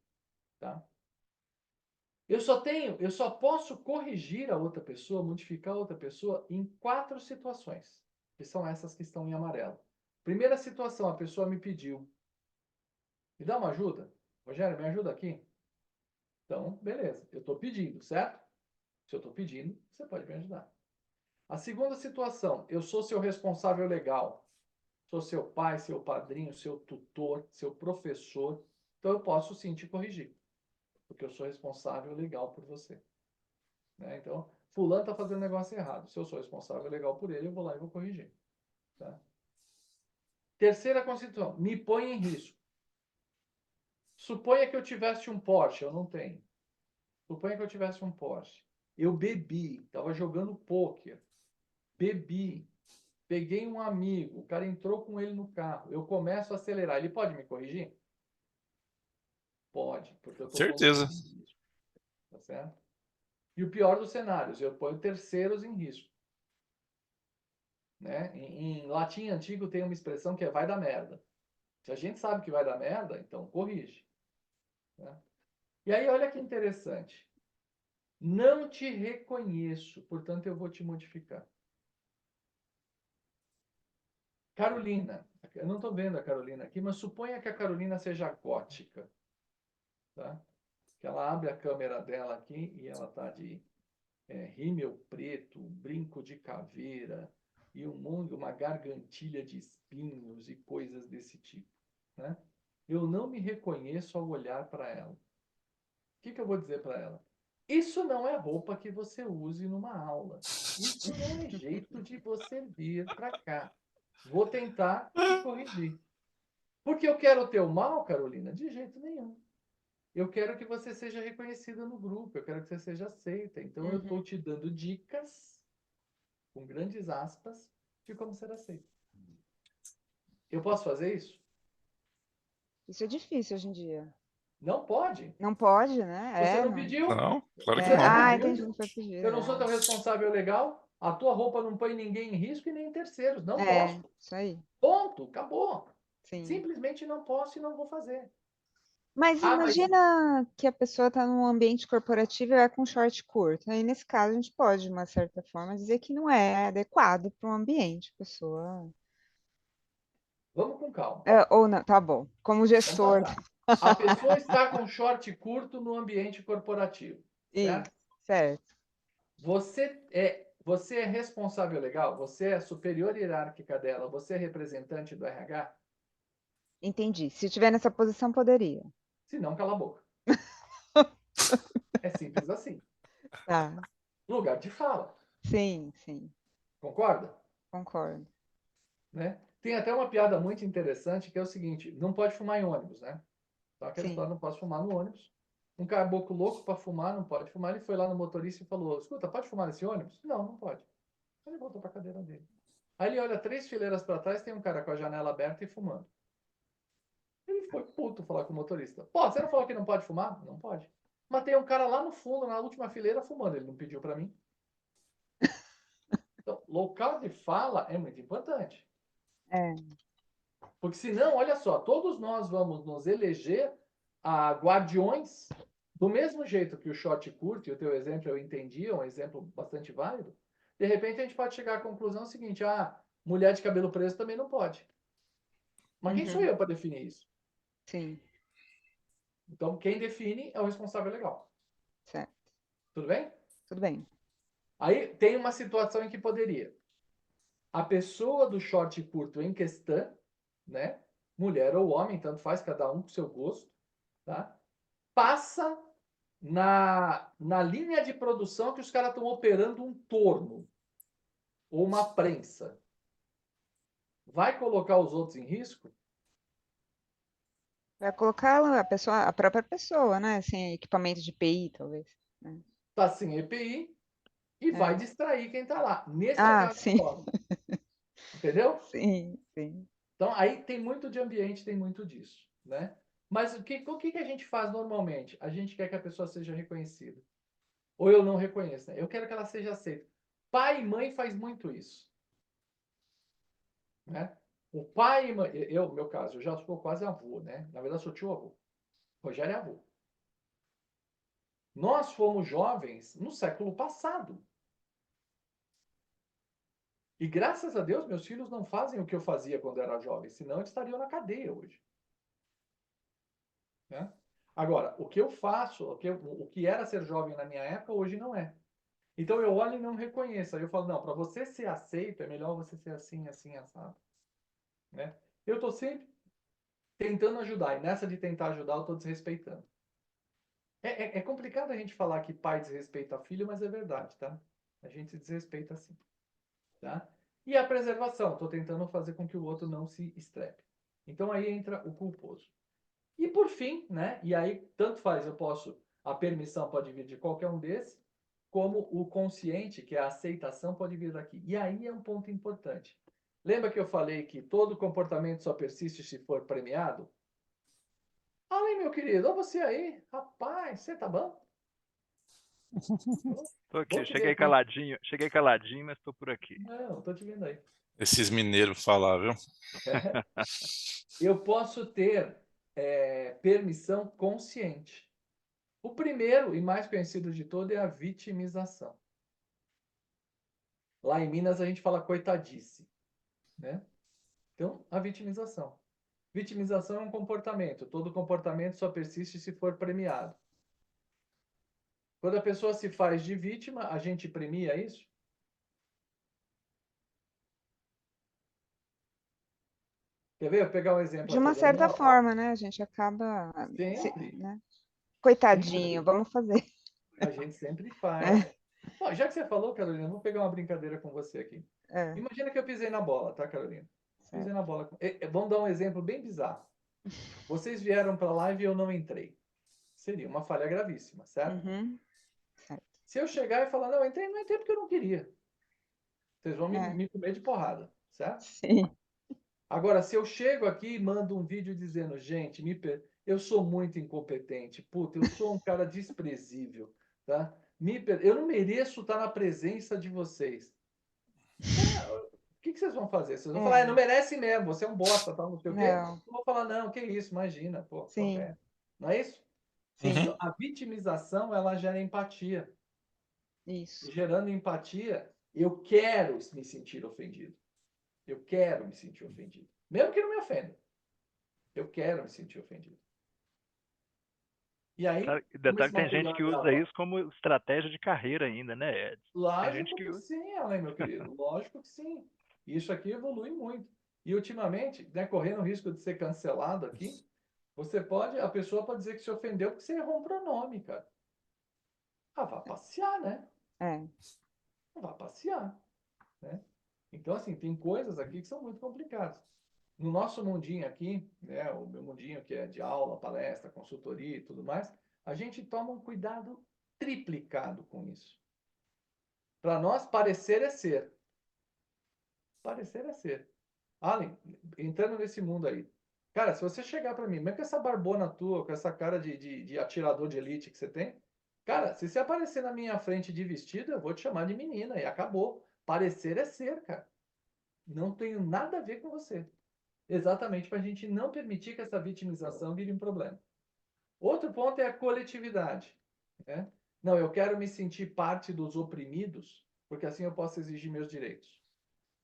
[SPEAKER 1] tá? Eu só posso corrigir a outra pessoa, modificar a outra pessoa em 4 situações, que são essas que estão em amarelo. Primeira situação, a pessoa me pediu, me dá uma ajuda? Rogério, me ajuda aqui? Então, beleza, eu estou pedindo, certo? Se eu estou pedindo, você pode me ajudar. A segunda situação, eu sou seu responsável legal. Sou seu pai, seu padrinho, seu tutor, seu professor. Então eu posso sim te corrigir, porque eu sou responsável legal por você. Né? Então, fulano está fazendo negócio errado. Se eu sou responsável legal por ele, eu vou lá e vou corrigir. Tá? Terceira constituição, me põe em risco. Suponha que eu tivesse um Porsche, eu não tenho. Suponha que eu tivesse um Porsche. Eu bebi, estava jogando pôquer. Bebi. Peguei um amigo, o cara entrou com ele no carro. Eu começo a acelerar. Ele pode me corrigir? Pode, porque eu estou pondo ele
[SPEAKER 2] Certeza.
[SPEAKER 1] em risco. Tá certo? E o pior dos cenários, eu ponho terceiros em risco. Né? Em latim antigo tem uma expressão que é vai dar merda. Se a gente sabe que vai dar merda, então corrige. Né? E aí, olha que interessante. Não te reconheço, portanto eu vou te modificar. Carolina. Eu não estou vendo a Carolina aqui, mas suponha que a Carolina seja gótica. Tá? Que ela abre a câmera dela aqui e ela está de rímel preto, um brinco de caveira e uma gargantilha de espinhos e coisas desse tipo. Né? Eu não me reconheço ao olhar para ela. O que eu vou dizer para ela? Isso não é roupa que você use numa aula. Isso não é jeito de você vir para cá. Vou tentar te corrigir. Porque eu quero o teu mal, Carolina? De jeito nenhum. Eu quero que você seja reconhecida no grupo, eu quero que você seja aceita. Então, eu estou te dando dicas, com grandes aspas, de como ser aceita. Eu posso fazer isso?
[SPEAKER 4] Isso é difícil hoje em dia.
[SPEAKER 1] Não pode.
[SPEAKER 4] Não pode, né?
[SPEAKER 1] Você não
[SPEAKER 4] Não.
[SPEAKER 1] pediu?
[SPEAKER 2] Não, claro que
[SPEAKER 1] Você
[SPEAKER 2] não.
[SPEAKER 1] não pediu?
[SPEAKER 4] Entendi, não foi pedir.
[SPEAKER 1] Eu não sou teu responsável legal, a tua roupa não põe ninguém em risco e nem terceiros. Não posso.
[SPEAKER 4] Isso aí.
[SPEAKER 1] Ponto, acabou.
[SPEAKER 4] Sim.
[SPEAKER 1] Simplesmente não posso e não vou fazer.
[SPEAKER 4] Mas imagina que a pessoa está num ambiente corporativo e é com short curto. Aí, nesse caso, a gente pode, de uma certa forma, dizer que não é adequado para um ambiente. A pessoa.
[SPEAKER 1] Vamos com calma.
[SPEAKER 4] Ou não, tá bom. Como
[SPEAKER 1] Vamos
[SPEAKER 4] gestor.
[SPEAKER 1] passar. A pessoa está com short curto no ambiente corporativo. Certo?
[SPEAKER 4] Isso, certo.
[SPEAKER 1] Você é responsável legal? Você é a superior hierárquica dela? Você é representante do RH?
[SPEAKER 4] Entendi. Se estiver nessa posição, poderia.
[SPEAKER 1] Se não, cala a boca. É simples assim.
[SPEAKER 4] Tá.
[SPEAKER 1] Lugar de fala.
[SPEAKER 4] Sim, sim.
[SPEAKER 1] Concorda?
[SPEAKER 4] Concordo.
[SPEAKER 1] Né? Tem até uma piada muito interessante que é o seguinte: não pode fumar em ônibus, né? Então, aquela
[SPEAKER 4] Sim.
[SPEAKER 1] história, não posso fumar no ônibus. Um caboclo louco para fumar, não pode fumar. Ele foi lá no motorista e falou: escuta, pode fumar nesse ônibus? Não, não pode. Aí ele voltou para a cadeira dele. Aí ele olha 3 fileiras para trás, tem um cara com a janela aberta e fumando. Ele foi puto falar com o motorista. Pô, você não falou que não pode fumar? Não pode. Mas tem um cara lá no fundo, na última fileira, fumando. Ele não pediu para mim. Então, local de fala é muito importante.
[SPEAKER 4] É.
[SPEAKER 1] Porque senão, olha só, todos nós vamos nos eleger a guardiões do mesmo jeito que o short curto, e o teu exemplo eu entendi, é um exemplo bastante válido. De repente a gente pode chegar à conclusão seguinte: mulher de cabelo preso também não pode. Mas quem sou
[SPEAKER 4] Uhum.
[SPEAKER 1] eu para definir isso?
[SPEAKER 4] Sim,
[SPEAKER 1] Então, quem define é o responsável legal.
[SPEAKER 4] certo.
[SPEAKER 1] Tudo bem?
[SPEAKER 4] Tudo bem.
[SPEAKER 1] Aí tem uma situação em que poderia a pessoa do short curto em questão, né? Mulher ou homem, tanto faz, cada um com seu gosto, tá? Passa na linha de produção que os caras estão operando um torno ou uma prensa. Vai colocar os outros em risco?
[SPEAKER 4] Vai colocar a pessoa, a própria pessoa, né? Sem equipamento de EPI, talvez. Né?
[SPEAKER 1] Tá sem EPI e vai
[SPEAKER 4] É.
[SPEAKER 1] distrair quem tá lá. Nesse é o
[SPEAKER 4] Ah,
[SPEAKER 1] caso
[SPEAKER 4] sim,
[SPEAKER 1] agora. Entendeu?
[SPEAKER 4] sim, sim.
[SPEAKER 1] Então, aí tem muito de ambiente, tem muito disso, né? Mas o que a gente faz normalmente? A gente quer que a pessoa seja reconhecida. Ou eu não reconheço, né? Eu quero que ela seja aceita. Pai e mãe faz muito isso, né? O pai e mãe, no meu caso, eu já sou quase avô, né? Na verdade, sou tio-avô. Rogério é avô. Nós fomos jovens no século passado. E graças a Deus, meus filhos não fazem o que eu fazia quando era jovem, senão eles estariam na cadeia hoje. Né? Agora, o que eu faço, o que era ser jovem na minha época, hoje não é. Então eu olho e não reconheço. Aí eu falo, não, para você ser aceito, é melhor você ser assim, assim, assado. Né? Eu estou sempre tentando ajudar, e nessa de tentar ajudar, eu estou desrespeitando. É complicado a gente falar que pai desrespeita filho, mas é verdade, tá? A gente desrespeita sim. Tá? E a preservação, estou tentando fazer com que o outro não se estrepe. Então aí entra o culposo. E por fim, né? E aí tanto faz, a permissão pode vir de qualquer um desses, como o consciente, que é a aceitação, pode vir daqui. E aí é um ponto importante. Lembra que eu falei que todo comportamento só persiste se for premiado? Olha aí, meu querido, olha você aí. Rapaz, você tá bom?
[SPEAKER 7] Tô
[SPEAKER 1] Bom
[SPEAKER 7] aqui,
[SPEAKER 1] te ver aqui.
[SPEAKER 7] cheguei caladinho, mas tô por aqui.
[SPEAKER 1] Não, tô te vendo aí.
[SPEAKER 2] Esses mineiros falar, viu?
[SPEAKER 1] Eu posso ter permissão consciente. O primeiro e mais conhecido de todo é a vitimização. Lá em Minas a gente fala coitadice, né? Então, a vitimização. Vitimização é um comportamento. Todo comportamento só persiste se for premiado. Quando a pessoa se faz de vítima, a gente premia isso? Quer ver? Eu pegar um exemplo
[SPEAKER 4] De
[SPEAKER 1] aqui.
[SPEAKER 4] uma
[SPEAKER 1] A Lorena,
[SPEAKER 4] certa forma, né? A gente acaba,
[SPEAKER 1] sempre,
[SPEAKER 4] né?
[SPEAKER 1] sempre.
[SPEAKER 4] Coitadinho, vamos fazer.
[SPEAKER 1] A gente sempre faz.
[SPEAKER 4] É,
[SPEAKER 1] Bom, já que você falou, Carolina, vou pegar uma brincadeira com você aqui.
[SPEAKER 4] é,
[SPEAKER 1] Imagina que eu pisei na bola, tá, Carolina? Pisei
[SPEAKER 4] certo.
[SPEAKER 1] na bola. Vamos dar um exemplo bem bizarro. Vocês vieram para a live e eu não entrei. Seria uma falha gravíssima, certo?
[SPEAKER 4] Uhum, certo.
[SPEAKER 1] Se eu chegar e falar, não, não entrei porque eu não queria. Vocês vão
[SPEAKER 4] É,
[SPEAKER 1] me comer de porrada, certo?
[SPEAKER 4] sim.
[SPEAKER 1] Agora, se eu chego aqui e mando um vídeo dizendo, gente, eu sou muito incompetente, puta, eu sou um cara desprezível, tá? Eu não mereço estar na presença de vocês. O que vocês vão fazer? Vocês vão falar, não
[SPEAKER 4] É,
[SPEAKER 1] merece mesmo, você é um bosta, tal, não sei o quê.
[SPEAKER 4] não,
[SPEAKER 1] Eu vou falar, não, que isso, imagina, pô,
[SPEAKER 4] sim,
[SPEAKER 1] acontece. Não é isso?
[SPEAKER 2] Uhum.
[SPEAKER 1] Então, a vitimização, ela gera empatia. E
[SPEAKER 4] isso.
[SPEAKER 1] gerando empatia, eu quero me sentir ofendido. Eu quero me sentir ofendido. Mesmo que não me ofenda. Eu quero me sentir ofendido. E aí, como esse
[SPEAKER 7] Detalhe, tem gente
[SPEAKER 1] material é
[SPEAKER 7] que usa
[SPEAKER 1] gravado?
[SPEAKER 7] isso como estratégia de carreira ainda, né, Ed? Tem gente
[SPEAKER 1] Lógico
[SPEAKER 7] que
[SPEAKER 1] que
[SPEAKER 7] usa.
[SPEAKER 1] sim, Alan, meu querido. Lógico que sim. Isso aqui evolui muito. E ultimamente, né, correndo o risco de ser cancelado aqui, a pessoa pode dizer que se ofendeu porque você errou um pronome, cara. Vá passear, né?
[SPEAKER 4] É,
[SPEAKER 1] Vá passear, né? Então, assim, tem coisas aqui que são muito complicadas. no nosso mundinho aqui, né, o meu mundinho que é de aula, palestra, consultoria e tudo mais, a gente toma um cuidado triplicado com isso. Para nós, parecer é ser. Parecer é ser. Allen, entrando nesse mundo aí. Cara, se você chegar para mim, mesmo com essa barbona tua, com essa cara de atirador de elite que você tem, cara, se você aparecer na minha frente de vestido, eu vou te chamar de menina e acabou. Parecer é ser, cara. Não tenho nada a ver com você. Exatamente para a gente não permitir que essa vitimização vire um problema. Outro ponto é a coletividade, né? Não, eu quero me sentir parte dos oprimidos, porque assim eu posso exigir meus direitos.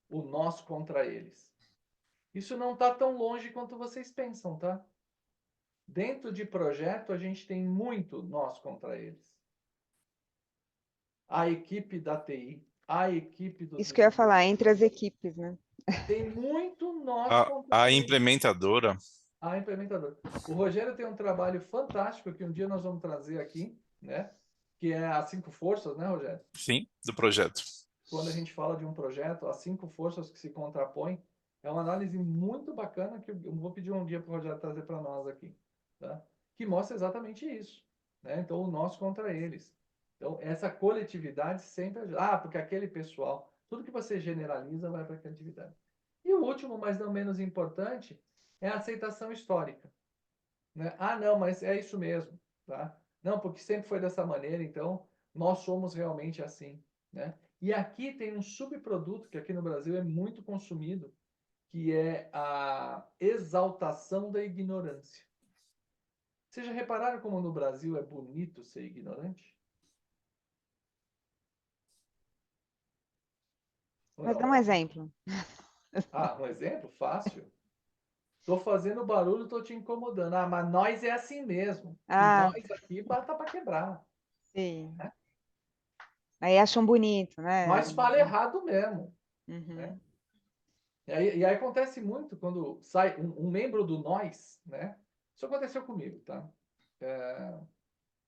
[SPEAKER 1] O nós contra eles. Isso não está tão longe quanto vocês pensam, tá? Dentro de projeto, a gente tem muito nós contra eles. A equipe da TI, a equipe do
[SPEAKER 4] Isso que eu ia falar,
[SPEAKER 1] desenvolvimento,
[SPEAKER 4] entre as equipes, né?
[SPEAKER 1] tem muito nós
[SPEAKER 2] A,
[SPEAKER 1] contra
[SPEAKER 2] a
[SPEAKER 1] eles.
[SPEAKER 2] implementadora,
[SPEAKER 1] A implementadora. O Rogério tem um trabalho fantástico que um dia nós vamos trazer aqui, né? Que é as 5 forças, né, Rogério?
[SPEAKER 2] sim, do projeto.
[SPEAKER 1] Quando a gente fala de um projeto, as 5 forças que se contrapõem, é uma análise muito bacana que eu vou pedir um dia para o Rogério trazer para nós aqui, tá? Que mostra exatamente isso, né? Então, o nós contra eles. Então, essa coletividade sempre ajuda. Ah, porque aquele pessoal, tudo que você generaliza vai para a coletividade. E o último, mas não menos importante, é a aceitação histórica, né? Ah, não, mas é isso mesmo, tá? Não, porque sempre foi dessa maneira, então nós somos realmente assim, né? E aqui tem um subproduto que aqui no Brasil é muito consumido, que é a exaltação da ignorância. Vocês já repararam como no Brasil é bonito ser ignorante? Ou
[SPEAKER 4] Mas dá
[SPEAKER 1] não?
[SPEAKER 4] um exemplo.
[SPEAKER 1] Ah, um exemplo fácil. Tô fazendo barulho, tô te incomodando. Ah, mas nós é assim mesmo. E
[SPEAKER 4] Ah,
[SPEAKER 1] nós aqui tá para quebrar.
[SPEAKER 4] sim. Aí acham bonito, né?
[SPEAKER 1] Nós fala errado mesmo, né?
[SPEAKER 4] Uhum.
[SPEAKER 1] E aí acontece muito quando sai um membro do nós, né? Isso aconteceu comigo, tá?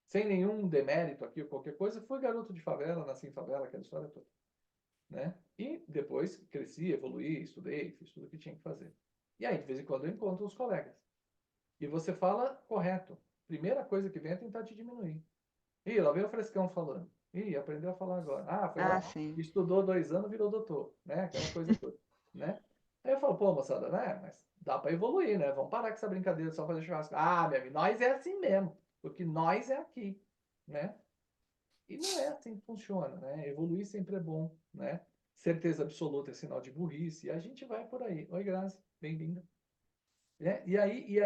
[SPEAKER 1] Sem nenhum demérito aqui ou qualquer coisa, fui garoto de favela, nasci em favela, aquela história toda, né? E depois cresci, evoluí, estudei, fiz tudo o que tinha que fazer. E aí, de vez em quando, eu encontro os colegas. E você fala correto. Primeira coisa que vem é tentar te diminuir. Ih, lá vem o frescão falando. Ih, aprendeu a falar agora. Ah, foi
[SPEAKER 4] Ah,
[SPEAKER 1] lá,
[SPEAKER 4] sim.
[SPEAKER 1] estudou 2 anos, virou doutor, né? Aquela coisa toda, né? Aí eu falo, pô, moçada, né? Mas dá para evoluir, né? Vamos parar com essa brincadeira de só fazer churrasco. Ah, meu amigo, nós é assim mesmo. Porque nós é aqui, né? E não é assim que funciona, né? Evoluir sempre é bom, né? Certeza absoluta é sinal de burrice. E a gente vai por aí. Oi, Grazi, bem-vinda. Né? E aí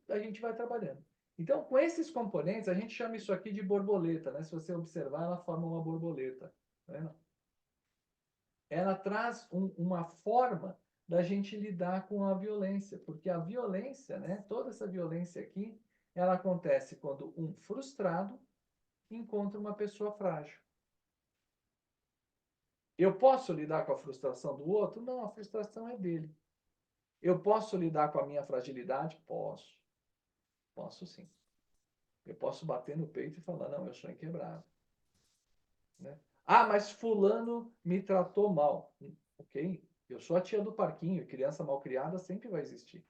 [SPEAKER 1] a gente vai trabalhando. Então, com esses componentes, a gente chama isso aqui de borboleta, né? Se você observar, ela forma uma borboleta. Tá vendo? Ela traz uma forma da gente lidar com a violência, porque a violência, né? Toda essa violência aqui, ela acontece quando um frustrado encontra uma pessoa frágil. Eu posso lidar com a frustração do outro? Não, a frustração é dele. Eu posso lidar com a minha fragilidade? Posso. Posso sim. Eu posso bater no peito e falar, não, eu sou inquebrável. Né? Ah, mas fulano me tratou mal. Ok, eu sou a tia do parquinho, e criança mal criada sempre vai existir.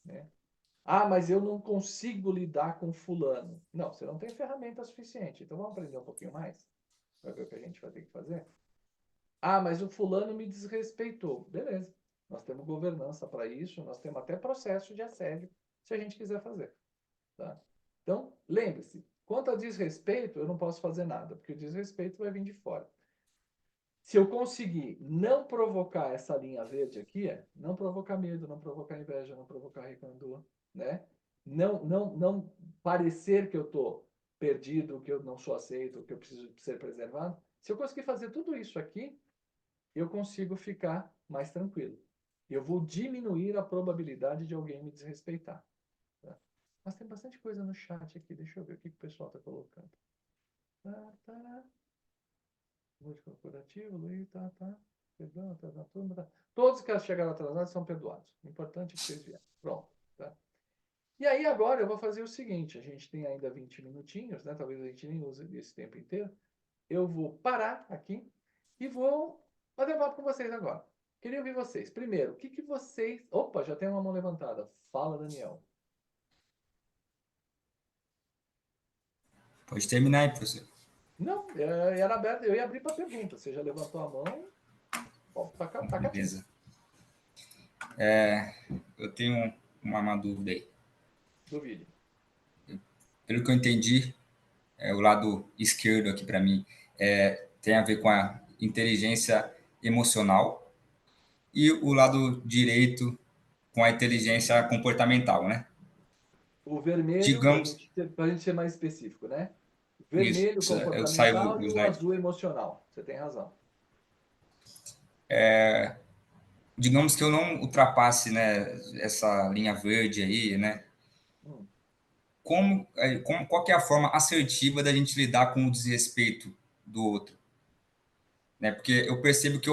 [SPEAKER 1] Né? Ah, mas eu não consigo lidar com fulano. Não, você não tem ferramenta suficiente. Então vamos aprender um pouquinho mais? Para ver o que a gente vai ter que fazer? Ah, mas o fulano me desrespeitou. Beleza. Nós temos governança para isso, nós temos até processo de assédio, se a gente quiser fazer. Tá? Então, lembre-se, quanto a desrespeito, eu não posso fazer nada, porque o desrespeito vai vir de fora. Se eu conseguir não provocar essa linha verde aqui, não provocar medo, não provocar inveja, não provocar reclamação, né? Não parecer que eu estou perdido, que eu não sou aceito, que eu preciso ser preservado. Se eu conseguir fazer tudo isso aqui, eu consigo ficar mais tranquilo. Eu vou diminuir a probabilidade de alguém me desrespeitar. Tá? Mas tem bastante coisa no chat aqui. Deixa eu ver o que o pessoal está colocando. Múltiplo corporativo, Luiz, Perdão, tá, turma, tá. Todos que chegaram atrasados são perdoados. O importante é que vocês vieram. Pronto. Tá? E aí agora eu vou fazer o seguinte. A gente tem ainda 20 minutinhos, né? Talvez a gente nem use esse tempo inteiro. Eu vou parar aqui e vou bater um papo com vocês agora. Queria ouvir vocês. Primeiro, o que que vocês... Opa, já tem uma mão levantada. Fala, Daniel.
[SPEAKER 5] Pode terminar aí, professor.
[SPEAKER 1] Não, era aberto. Eu ia abrir para pergunta. Você já levantou a mão? Bom, tá quietinho.
[SPEAKER 5] Beleza. Eu tenho uma dúvida aí.
[SPEAKER 1] Duvide.
[SPEAKER 5] Pelo que eu entendi, o lado esquerdo aqui para mim tem a ver com a inteligência emocional e o lado direito com a inteligência comportamental, né?
[SPEAKER 1] O vermelho,
[SPEAKER 5] Digamos,
[SPEAKER 1] para a gente ser mais específico, né? O
[SPEAKER 5] isso,
[SPEAKER 1] vermelho
[SPEAKER 5] eu saio
[SPEAKER 1] comportamental
[SPEAKER 5] do
[SPEAKER 1] e o
[SPEAKER 5] slide.
[SPEAKER 1] azul emocional. Você tem razão.
[SPEAKER 5] Digamos que eu não ultrapasse, né, essa linha verde aí, né?
[SPEAKER 1] Hum.
[SPEAKER 5] Qual que é a forma assertiva da gente lidar com o desrespeito do outro? Né? Porque eu percebo que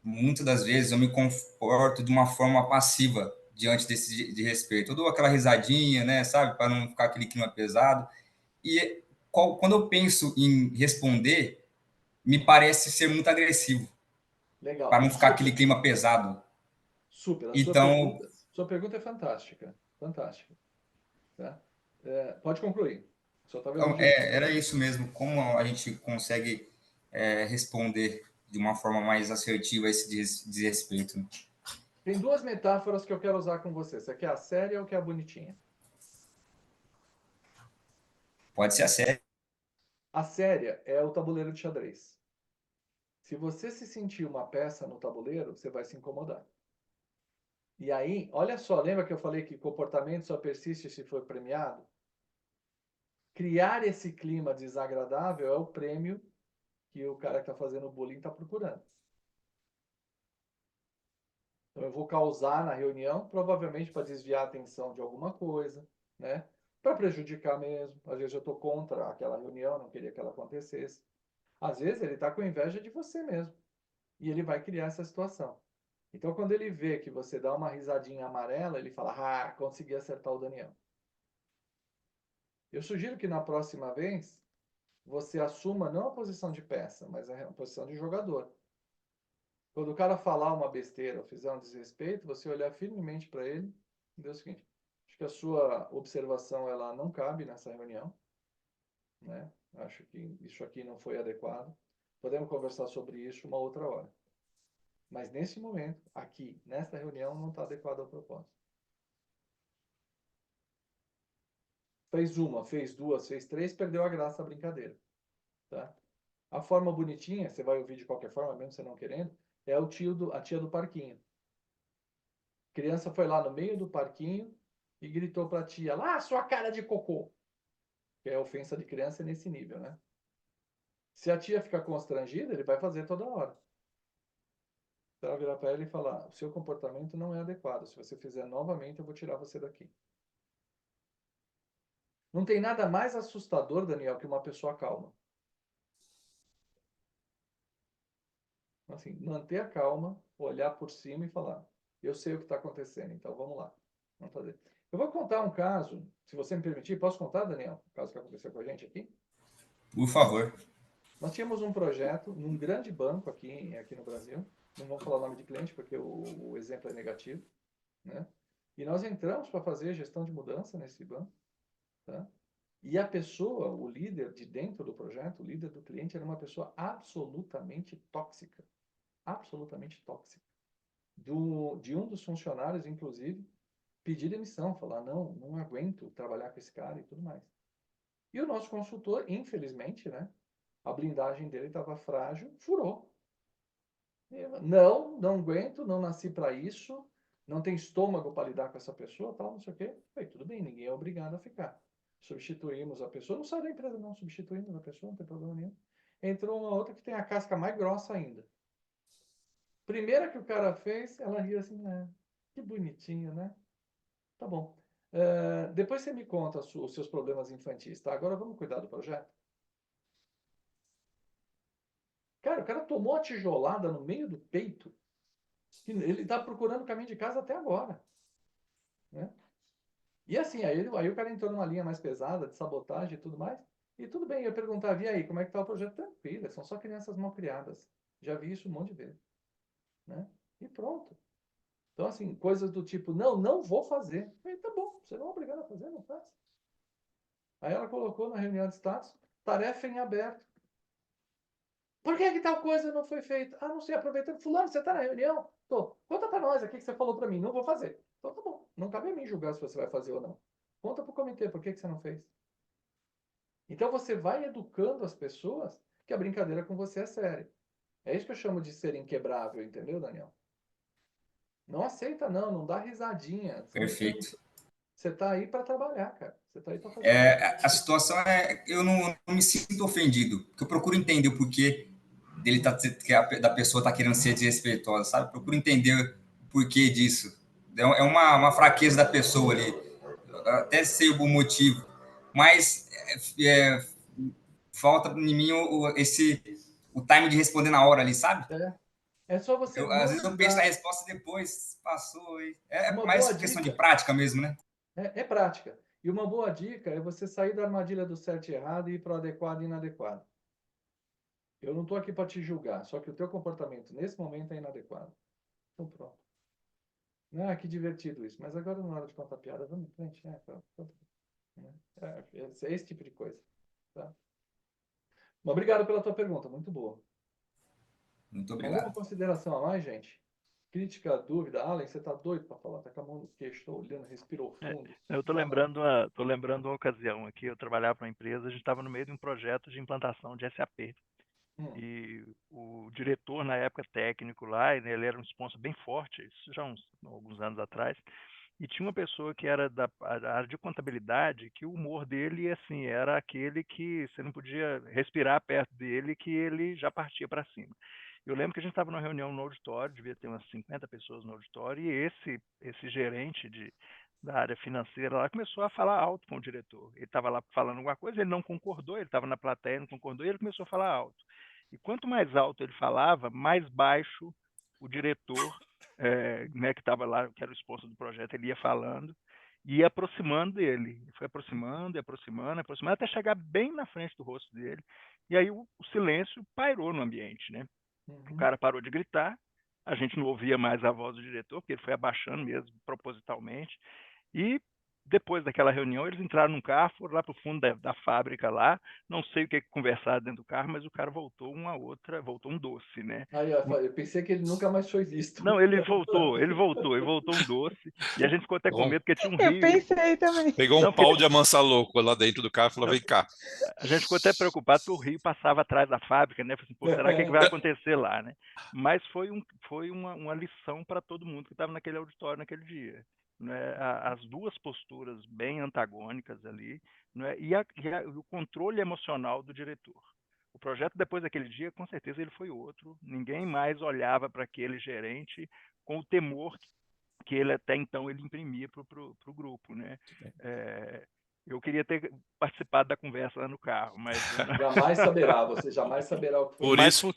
[SPEAKER 5] muitas das vezes eu me comporto de uma forma passiva diante desse de respeito. Eu dou aquela risadinha, né, sabe, para não ficar aquele clima pesado. E quando eu penso em responder, me parece ser muito agressivo,
[SPEAKER 1] Legal.
[SPEAKER 5] para não ficar aquele clima pesado.
[SPEAKER 1] Super. A
[SPEAKER 5] Então,
[SPEAKER 1] sua pergunta é fantástica. Fantástica. Tá? Pode concluir. Só estava elogiando.
[SPEAKER 5] era isso mesmo. Como a gente consegue responder de uma forma mais assertiva a esse desrespeito? Né?
[SPEAKER 1] Tem duas metáforas que eu quero usar com você. Você quer a séria ou quer a bonitinha?
[SPEAKER 5] Pode ser a série.
[SPEAKER 1] A séria é o tabuleiro de xadrez. Se você se sentir uma peça no tabuleiro, você vai se incomodar. E aí, olha só, lembra que eu falei que comportamento só persiste se for premiado? Criar esse clima desagradável é o prêmio que o cara que está fazendo o bullying está procurando. Então, eu vou causar na reunião, provavelmente para desviar a atenção de alguma coisa, né? Para prejudicar mesmo. Às vezes eu estou contra aquela reunião, não queria que ela acontecesse. Às vezes ele está com inveja de você mesmo. E ele vai criar essa situação. Então, quando ele vê que você dá uma risadinha amarela, ele fala, ah, consegui acertar o Daniel. Eu sugiro que na próxima vez, você assuma não a posição de peça, mas a posição de jogador. Quando o cara falar uma besteira ou fizer um desrespeito, você olhar firmemente para ele e dizer o seguinte, acho que a sua observação ela não cabe nessa reunião, né? Acho que isso aqui não foi adequado. Podemos conversar sobre isso uma outra hora. Mas nesse momento, aqui, nesta reunião, não está adequado ao propósito. Fez uma, fez duas, fez três, perdeu a graça da brincadeira. Tá? A forma bonitinha, você vai ouvir de qualquer forma, mesmo você não querendo, é a tia do parquinho. A criança foi lá no meio do parquinho e gritou para a tia, lá, sua cara de cocô. Que é ofensa de criança nesse nível, né? Se a tia ficar constrangida, ele vai fazer toda hora. Você vai virar para ela e falar, o seu comportamento não é adequado. Se você fizer novamente, eu vou tirar você daqui. Não tem nada mais assustador, Daniel, que uma pessoa calma. Assim, manter a calma, olhar por cima e falar, eu sei o que está acontecendo, então vamos lá. Vamos fazer. Eu vou contar um caso, se você me permitir, posso contar, Daniel? Um caso que aconteceu com a gente aqui?
[SPEAKER 5] Por favor.
[SPEAKER 1] Nós tínhamos um projeto num grande banco aqui no Brasil, não vamos falar o nome de cliente porque o exemplo é negativo, né? E nós entramos para fazer gestão de mudança nesse banco, tá? E a pessoa, o líder de dentro do projeto, o líder do cliente, era uma pessoa absolutamente tóxica. Absolutamente tóxica. De um dos funcionários, inclusive, pedir demissão, falar, não aguento trabalhar com esse cara e tudo mais. E o nosso consultor, infelizmente, né, a blindagem dele estava frágil, furou. Não aguento, não nasci para isso, não tem estômago para lidar com essa pessoa, tal, não sei o quê. Falei, tudo bem, ninguém é obrigado a ficar. Substituímos a pessoa, não sai da empresa não, substituímos a pessoa, não tem problema nenhum. Entrou uma outra que tem a casca mais grossa ainda. Primeira que o cara fez, ela riu assim, que bonitinho, né? Tá bom. Depois você me conta os seus problemas infantis, tá? Agora vamos cuidar do projeto. Cara, o cara tomou a tijolada no meio do peito. Ele tá procurando o caminho de casa até agora. Né? E assim, aí o cara entrou numa linha mais pesada, de sabotagem e tudo mais. E tudo bem, eu perguntava, e aí, como é que tá o projeto? Tranquilo, são só crianças mal criadas. Já vi isso um monte de vezes. Né? E pronto. Então, assim, coisas do tipo, não vou fazer. Eu falei, tá bom, você não é obrigado a fazer, não faz. Aí ela colocou na reunião de status, tarefa em aberto. Por que tal coisa não foi feita? Ah, não sei, aproveitando. Fulano, você está na reunião? Tô. Conta para nós aqui que você falou para mim. Não vou fazer. Então tá bom. Não cabe a mim julgar se você vai fazer ou não. Conta para o comitê, por que você não fez? Então você vai educando as pessoas que a brincadeira com você é séria. É isso que eu chamo de ser inquebrável, entendeu, Daniel? Não aceita, não dá risadinha.
[SPEAKER 5] Perfeito.
[SPEAKER 1] Você tá aí para trabalhar, cara. Você tá aí para fazer.
[SPEAKER 5] A situação eu não me sinto ofendido, porque eu procuro entender o porquê dele da pessoa tá querendo ser desrespeitosa, sabe? Procuro entender o porquê disso. É uma fraqueza da pessoa ali, até sei o motivo, mas falta em mim o time de responder na hora ali, sabe?
[SPEAKER 1] É só você.
[SPEAKER 5] Às vezes eu penso na resposta depois, passou. É mais questão de prática mesmo, né?
[SPEAKER 1] É prática. E uma boa dica é você sair da armadilha do certo e errado e ir para o adequado e inadequado. Eu não estou aqui para te julgar, só que o teu comportamento nesse momento é inadequado. Então pronto. Ah, que divertido isso. Mas agora na hora de contar piada, vamos em frente. É esse tipo de coisa. Tá? Mas obrigado pela tua pergunta, muito boa.
[SPEAKER 5] Muito obrigado.
[SPEAKER 1] Alguma consideração a mais, gente? Crítica, dúvida? Alan, você tá doido para falar? Tá com a mão no queixo, estou olhando, respirou fundo.
[SPEAKER 7] Eu tô lembrando uma ocasião aqui, eu trabalhava para uma empresa, a gente estava no meio de um projeto de implantação de SAP. E o diretor, na época, técnico lá, ele era um sponsor bem forte, isso já alguns anos atrás, e tinha uma pessoa que era da área de contabilidade, que o humor dele, assim, era aquele que você não podia respirar perto dele, que ele já partia para cima. Eu lembro que a gente estava numa reunião no auditório, devia ter umas 50 pessoas no auditório, e esse gerente da área financeira lá começou a falar alto com o diretor. Ele estava lá falando alguma coisa, ele não concordou, ele estava na plateia, não concordou, e ele começou a falar alto. E quanto mais alto ele falava, mais baixo o diretor, né, que estava lá, que era o sponsor do projeto, ele ia falando, e ia aproximando dele. Ele foi aproximando, até chegar bem na frente do rosto dele. E aí o silêncio pairou no ambiente, né? O cara parou de gritar, a gente não ouvia mais a voz do diretor, porque ele foi abaixando mesmo, propositalmente. E depois daquela reunião, eles entraram num carro, foram lá para o fundo da fábrica lá, não sei o que conversaram dentro do carro, mas o cara voltou um doce, né?
[SPEAKER 1] Aí, eu pensei que ele nunca mais foi visto.
[SPEAKER 7] Não, ele voltou um doce, e a gente ficou até com medo, porque tinha um rio.
[SPEAKER 4] Eu pensei também.
[SPEAKER 2] Pegou um pau de amansar louco lá dentro do carro e falou, vem cá.
[SPEAKER 7] A gente ficou até preocupado porque o rio passava atrás da fábrica, né? Falei assim, pô, será que vai acontecer lá, né? Mas foi uma lição para todo mundo que estava naquele auditório naquele dia. Né, as duas posturas bem antagônicas ali, né, e o controle emocional do diretor. O projeto, depois daquele dia, com certeza ele foi outro. Ninguém mais olhava para aquele gerente com o temor que ele até então ele imprimia para o grupo. Né? Eu queria ter participado da conversa lá no carro, mas...
[SPEAKER 1] Você jamais saberá o que foi.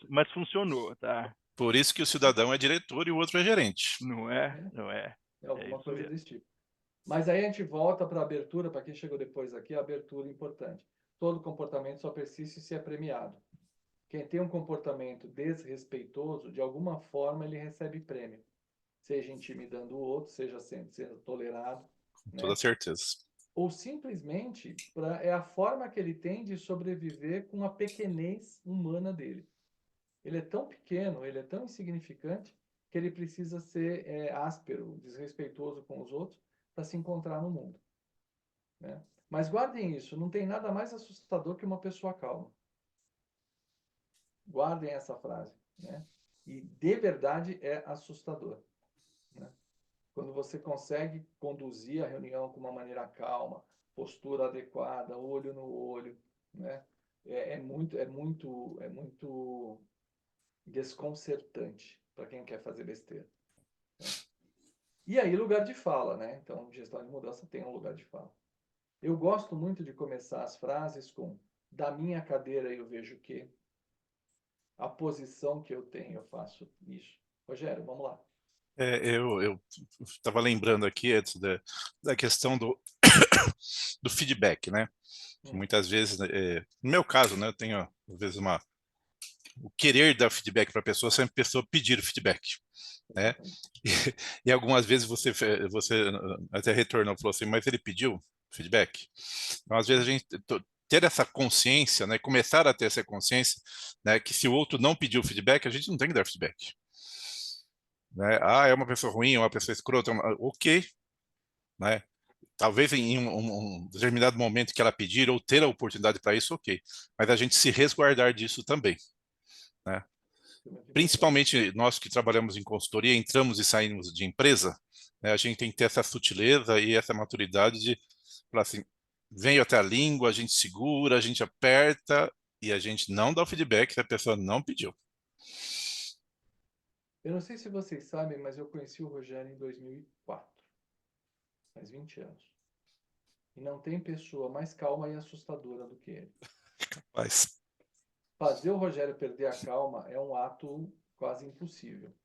[SPEAKER 7] Mas funcionou, tá?
[SPEAKER 2] Por isso que o cidadão é diretor e o outro é gerente.
[SPEAKER 7] Não é?
[SPEAKER 1] É alguma coisa desse tipo. Mas aí a gente volta para a abertura, para quem chegou depois aqui, a abertura importante. Todo comportamento só persiste se é premiado. Quem tem um comportamento desrespeitoso, de alguma forma ele recebe prêmio. Seja intimidando o outro, seja sendo tolerado.
[SPEAKER 2] Com toda certeza.
[SPEAKER 1] Ou simplesmente é a forma que ele tem de sobreviver com a pequenez humana dele. Ele é tão pequeno, ele é tão insignificante, que ele precisa ser áspero, desrespeitoso com os outros, para se encontrar no mundo. Né? Mas guardem isso, não tem nada mais assustador que uma pessoa calma. Guardem essa frase. Né? E de verdade é assustador. Né? Quando você consegue conduzir a reunião com uma maneira calma, postura adequada, olho no olho, né? É muito desconcertante para quem quer fazer besteira. E aí, lugar de fala, né? Então, gestão de mudança tem um lugar de fala. Eu gosto muito de começar as frases com da minha cadeira eu vejo que, a posição que eu tenho eu faço isso. Rogério, vamos lá.
[SPEAKER 2] Eu estava lembrando aqui da questão do feedback, né? Muitas vezes, no meu caso, né, eu tenho às vezes uma o querer dar feedback para a pessoa sempre a pessoa pedir o feedback, né? E algumas vezes você até retornou e falou assim, mas ele pediu feedback? Então, às vezes, a gente ter essa consciência, né? Começar a ter essa consciência, né? Que se o outro não pediu feedback, a gente não tem que dar feedback. Né? Ah, é uma pessoa ruim, é uma pessoa escrota, ok, né? Talvez em um determinado momento que ela pedir ou ter a oportunidade para isso, ok. Mas a gente se resguardar disso também, né? Principalmente nós que trabalhamos em consultoria, entramos e saímos de empresa, né? A gente tem que ter essa sutileza e essa maturidade de falar assim, veio até a língua, a gente segura, a gente aperta e a gente não dá o feedback se a pessoa não pediu.
[SPEAKER 1] Eu não sei se vocês sabem, mas eu conheci o Rogério em 2004. Faz 20 anos. E não tem pessoa mais calma e assustadora do que ele.
[SPEAKER 2] Mas,
[SPEAKER 1] Fazer o Rogério perder a calma é um ato quase impossível,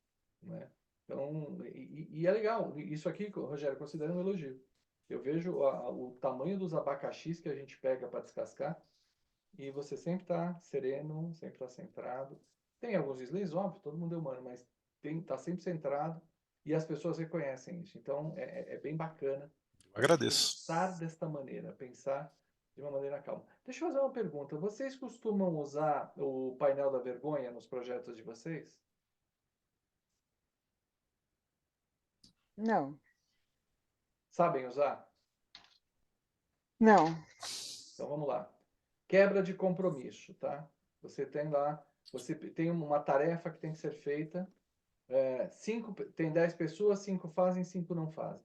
[SPEAKER 1] né? Então, e é legal. Isso aqui, Rogério, considero um elogio. Eu vejo o tamanho dos abacaxis que a gente pega para descascar e você sempre está sereno, sempre está centrado. Tem alguns deslizes, óbvio, todo mundo é humano, mas está sempre centrado e as pessoas reconhecem isso. Então, é bem bacana
[SPEAKER 2] agradeço.
[SPEAKER 1] pensar desta maneira, pensar de uma maneira calma. Deixa eu fazer uma pergunta. Vocês costumam usar o painel da vergonha nos projetos de vocês?
[SPEAKER 4] Não,
[SPEAKER 1] Sabem usar?
[SPEAKER 4] não.
[SPEAKER 1] Então vamos lá. Quebra de compromisso, tá? Você tem lá, você tem uma tarefa que tem que ser feita. Tem 10 pessoas, 5 fazem, 5 não fazem.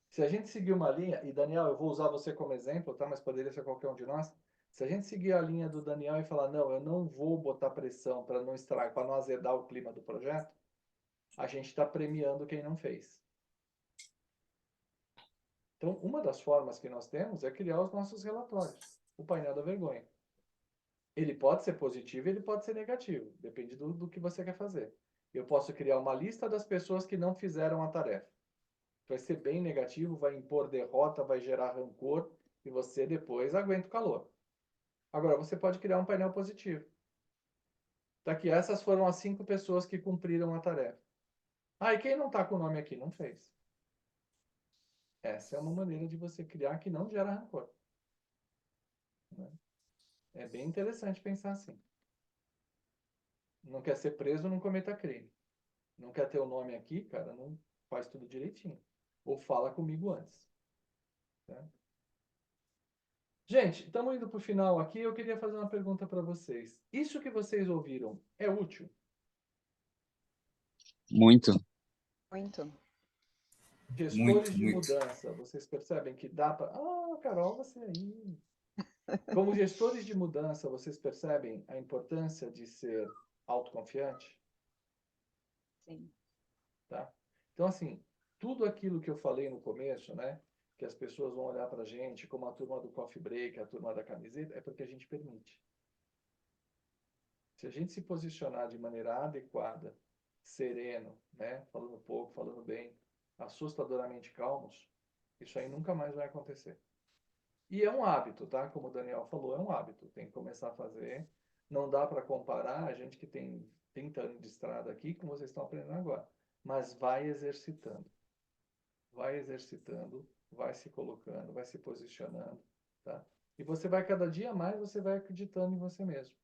[SPEAKER 1] Se a gente seguir uma linha, e Daniel, eu vou usar você como exemplo, tá? Mas poderia ser qualquer um de nós. Se a gente seguir a linha do Daniel e falar, não, eu não vou botar pressão para não estragar, para não azedar o clima do projeto, a gente está premiando quem não fez. Então, uma das formas que nós temos é criar os nossos relatórios, o painel da vergonha. Ele pode ser positivo e ele pode ser negativo, depende do que você quer fazer. Eu posso criar uma lista das pessoas que não fizeram a tarefa. Vai ser bem negativo, vai impor derrota, vai gerar rancor e você depois aguenta o calor. Agora, você pode criar um painel positivo. Tá aqui, essas foram as 5 pessoas que cumpriram a tarefa. Ah, e quem não está com o nome aqui não fez. Essa é uma maneira de você criar que não gera rancor. Né? É bem interessante pensar assim. Não quer ser preso, não cometa crime. Não quer ter o nome aqui, cara, não faz tudo direitinho. Ou fala comigo antes. Tá? Gente, estamos indo para o final aqui. Eu queria fazer uma pergunta para vocês. Isso que vocês ouviram é útil?
[SPEAKER 6] Muito.
[SPEAKER 4] Muito.
[SPEAKER 1] Gestores de
[SPEAKER 5] muito.
[SPEAKER 1] mudança, vocês percebem que dá para... Ah, Carol, você aí. Como gestores de mudança, vocês percebem a importância de ser autoconfiante?
[SPEAKER 4] Sim.
[SPEAKER 1] Tá? Então, assim, tudo aquilo que eu falei no começo, né? Que as pessoas vão olhar para a gente, como a turma do coffee break, a turma da camiseta, é porque a gente permite. Se a gente se posicionar de maneira adequada, sereno, né? Falando pouco, falando bem, assustadoramente calmos, isso aí nunca mais vai acontecer. E é um hábito, tá? Como o Daniel falou, é um hábito. Tem que começar a fazer. Não dá para comparar a gente que tem 30 anos de estrada aqui com vocês estão aprendendo agora. Mas vai exercitando. Vai exercitando, vai se colocando, vai se posicionando, tá? E você vai cada dia mais, você vai acreditando em você mesmo.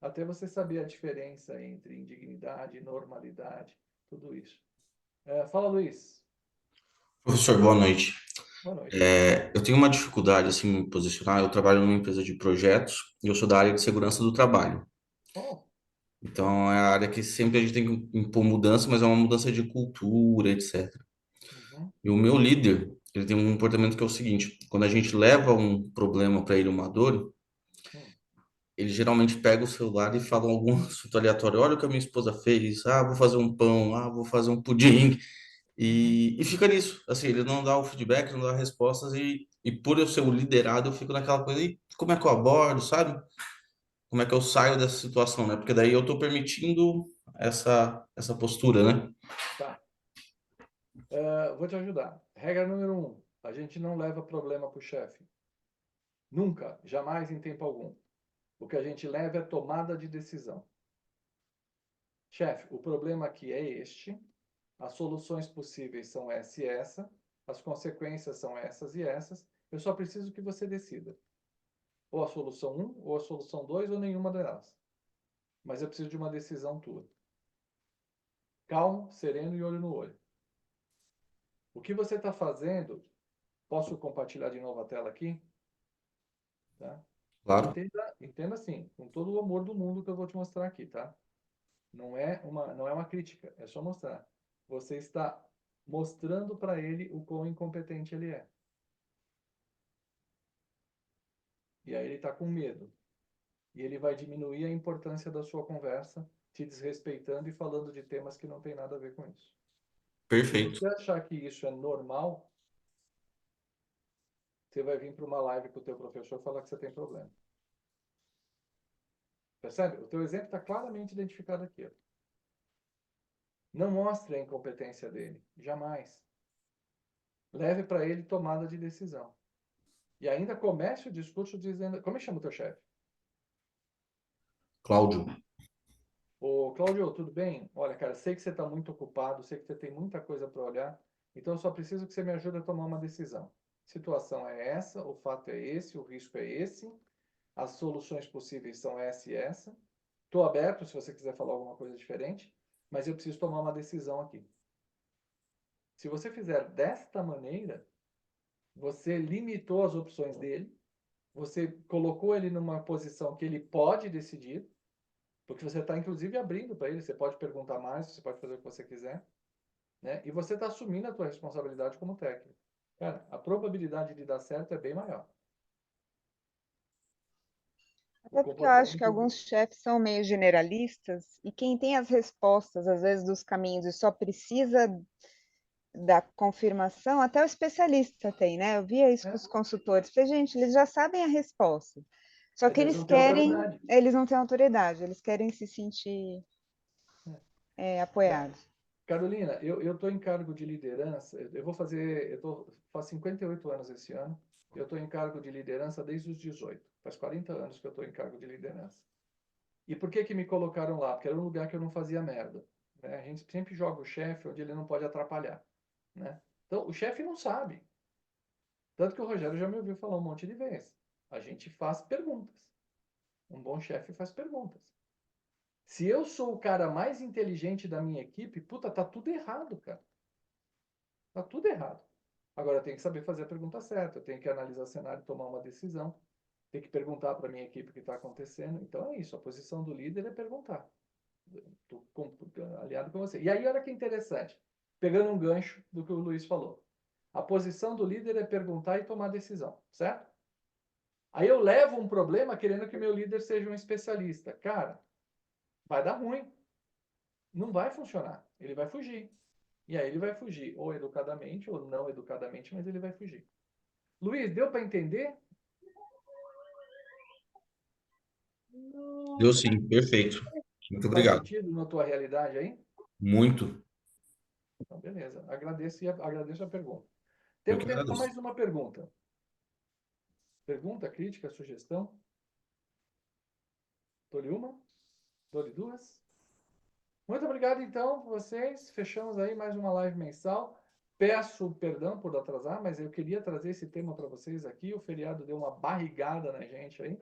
[SPEAKER 1] Até você saber a diferença entre indignidade, normalidade, tudo isso. Fala, Luiz.
[SPEAKER 8] Professor, boa noite.
[SPEAKER 1] Boa noite.
[SPEAKER 8] Eu tenho uma dificuldade assim em me posicionar. Eu trabalho numa empresa de projetos e eu sou da área de segurança do trabalho.
[SPEAKER 1] Oh,
[SPEAKER 8] Então é a área que sempre a gente tem que impor mudança, mas é uma mudança de cultura, etc.
[SPEAKER 1] uhum,
[SPEAKER 8] E o meu líder, ele tem um comportamento que é o seguinte: quando a gente leva um problema para ele, uma dor,
[SPEAKER 1] hum,
[SPEAKER 8] ele geralmente pega o celular e fala algum assunto aleatório. Olha o que a minha esposa fez. Ah, vou fazer um pão. Ah, vou fazer um pudim.
[SPEAKER 1] uhum.
[SPEAKER 8] E fica nisso, assim, ele não dá o feedback, não dá respostas, e por eu ser o liderado, eu fico naquela coisa, e como é que eu abordo, sabe? Como é que eu saio dessa situação, né? Porque daí eu tô permitindo essa postura, né?
[SPEAKER 1] Tá. Vou te ajudar. Regra número 1. A gente não leva problema para o chefe. Nunca, jamais em tempo algum. O que a gente leva é tomada de decisão. chefe, o problema aqui é este, as soluções possíveis são essa e essa, as consequências são essas e essas, eu só preciso que você decida. Ou a solução 1, ou a solução 2, ou nenhuma delas. Mas eu preciso de uma decisão tua. Calmo, sereno e olho no olho. O que você está fazendo, posso compartilhar de novo a tela aqui? Tá?
[SPEAKER 8] Claro.
[SPEAKER 1] Entenda assim, com todo o amor do mundo que eu vou te mostrar aqui, tá? Não é uma crítica, é só mostrar. Você está mostrando para ele o quão incompetente ele é. E aí ele está com medo. E ele vai diminuir a importância da sua conversa, te desrespeitando e falando de temas que não tem nada a ver com isso. Se
[SPEAKER 8] Perfeito.
[SPEAKER 1] você achar que isso é normal, você vai vir para uma live com o teu professor falar que você tem problema. Percebe? O teu exemplo está claramente identificado aqui. Ó. Não mostre a incompetência dele. Jamais. Leve para ele tomada de decisão. E ainda comece o discurso dizendo... Como é que chama o teu chefe?
[SPEAKER 8] Cláudio.
[SPEAKER 1] Ô, Cláudio, tudo bem? Olha, cara, sei que você está muito ocupado, sei que você tem muita coisa para olhar, então eu só preciso que você me ajude a tomar uma decisão. A situação é essa, o fato é esse, o risco é esse, as soluções possíveis são essa e essa. Estou aberto se você quiser falar alguma coisa diferente, mas eu preciso tomar uma decisão aqui. Se você fizer desta maneira, você limitou as opções dele, você colocou ele numa posição que ele pode decidir, porque você está, inclusive, abrindo para ele. Você pode perguntar mais, você pode fazer o que você quiser. Né? E você está assumindo a tua responsabilidade como técnico. Cara, a probabilidade de dar certo é bem maior.
[SPEAKER 4] Até porque eu acho que alguns chefes são meio generalistas e quem tem as respostas, às vezes, dos caminhos e só precisa da confirmação, até o especialista tem, né? Eu via isso com os consultores. Falei, gente, eles já sabem a resposta. Só que eles querem, eles não têm autoridade, eles querem se sentir apoiados.
[SPEAKER 1] Carolina, eu estou em cargo de liderança, faço 58 anos esse ano, eu estou em cargo de liderança desde os 18. Faz 40 anos que eu estou em cargo de liderança. E por que me colocaram lá? Porque era um lugar que eu não fazia merda. Né? A gente sempre joga o chefe onde ele não pode atrapalhar. Né? Então, o chefe não sabe. Tanto que o Rogério já me ouviu falar um monte de vezes. A gente faz perguntas. Um bom chefe faz perguntas. Se eu sou o cara mais inteligente da minha equipe, puta, tá tudo errado, cara. Tá tudo errado. Agora eu tenho que saber fazer a pergunta certa, eu tenho que analisar o cenário e tomar uma decisão. Tenho que perguntar para a minha equipe o que está acontecendo. Então é isso, a posição do líder é perguntar. Estou aliado com você. E aí, olha que interessante. Pegando um gancho do que o Luiz falou. A posição do líder é perguntar e tomar decisão, certo? Aí eu levo um problema querendo que meu líder seja um especialista. Cara, vai dar ruim. Não vai funcionar. Ele vai fugir. E aí ele vai fugir, ou educadamente, ou não educadamente, mas ele vai fugir. Luiz, deu para entender?
[SPEAKER 8] Deu sim, perfeito. Muito obrigado.
[SPEAKER 1] Faz sentido na tua realidade aí?
[SPEAKER 8] Muito.
[SPEAKER 1] Então, beleza. Agradeço a pergunta. Temos tempo para mais uma pergunta. Pergunta, crítica, sugestão? Dou-lhe uma? Dou-lhe duas? Muito obrigado, então, vocês. Fechamos aí mais uma live mensal. Peço perdão por atrasar, mas eu queria trazer esse tema para vocês aqui. O feriado deu uma barrigada na gente aí.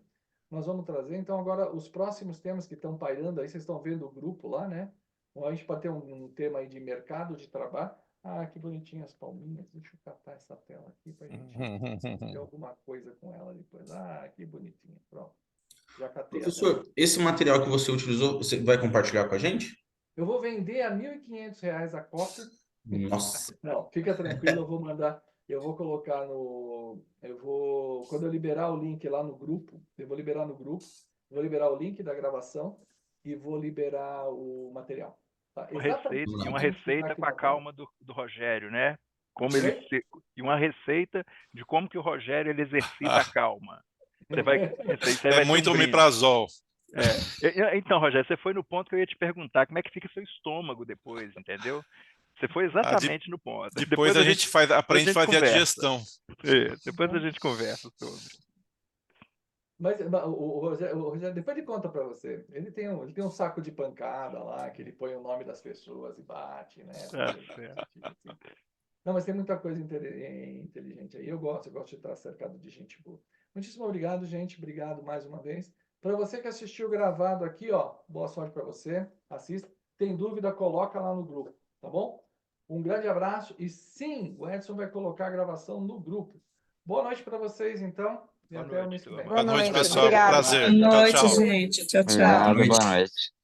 [SPEAKER 1] Nós vamos trazer, então, agora os próximos temas que estão pairando aí. Vocês estão vendo o grupo lá, né? A gente pode ter um tema aí de mercado de trabalho. Ah, que bonitinho as palminhas. Deixa eu catar essa tela aqui para a gente ter alguma coisa com ela depois. Ah, que bonitinho. Pronto. Já catei.
[SPEAKER 8] Professor, esse material que você utilizou, você vai compartilhar com a gente?
[SPEAKER 1] Eu vou vender a R$ 1.500 a cópia.
[SPEAKER 8] Nossa.
[SPEAKER 1] Não, fica tranquilo, eu vou mandar. Eu vou colocar no. Quando eu liberar o link lá no grupo, eu vou liberar no grupo, vou liberar o link da gravação e vou liberar o material. Tá?
[SPEAKER 7] Uma receita com a calma do Rogério, né? E uma receita de como que o Rogério ele exercita a calma. Você vai,
[SPEAKER 2] é muito omeprazol.
[SPEAKER 7] Então, Rogério, você foi no ponto que eu ia te perguntar, como é que fica seu estômago depois, entendeu? Você foi exatamente no ponto.
[SPEAKER 2] Depois a gente aprende a fazer a digestão.
[SPEAKER 7] Depois a gente conversa sobre.
[SPEAKER 1] Mas o Rogério, depois ele conta para você. Ele tem um saco de pancada lá, que ele põe o nome das pessoas e bate, né? Não, mas tem muita coisa inteligente aí. Eu gosto de estar cercado de gente boa. Muitíssimo obrigado, gente. Obrigado mais uma vez. Para você que assistiu gravado aqui, ó, boa sorte para você. Assista. Tem dúvida, coloca lá no grupo, tá bom? Um grande abraço. E sim, o Edson vai colocar a gravação no grupo. Boa noite para vocês, então. E
[SPEAKER 7] Boa
[SPEAKER 1] até o
[SPEAKER 7] noite,
[SPEAKER 1] mês que vem.
[SPEAKER 7] turma.
[SPEAKER 2] Boa noite,
[SPEAKER 4] noite,
[SPEAKER 2] pessoal.
[SPEAKER 4] obrigada.
[SPEAKER 2] Prazer.
[SPEAKER 9] Boa
[SPEAKER 2] Tchau,
[SPEAKER 9] noite,
[SPEAKER 2] tchau.
[SPEAKER 9] gente. Tchau, tchau.
[SPEAKER 6] Obrigado,
[SPEAKER 5] noite.
[SPEAKER 6] boa noite.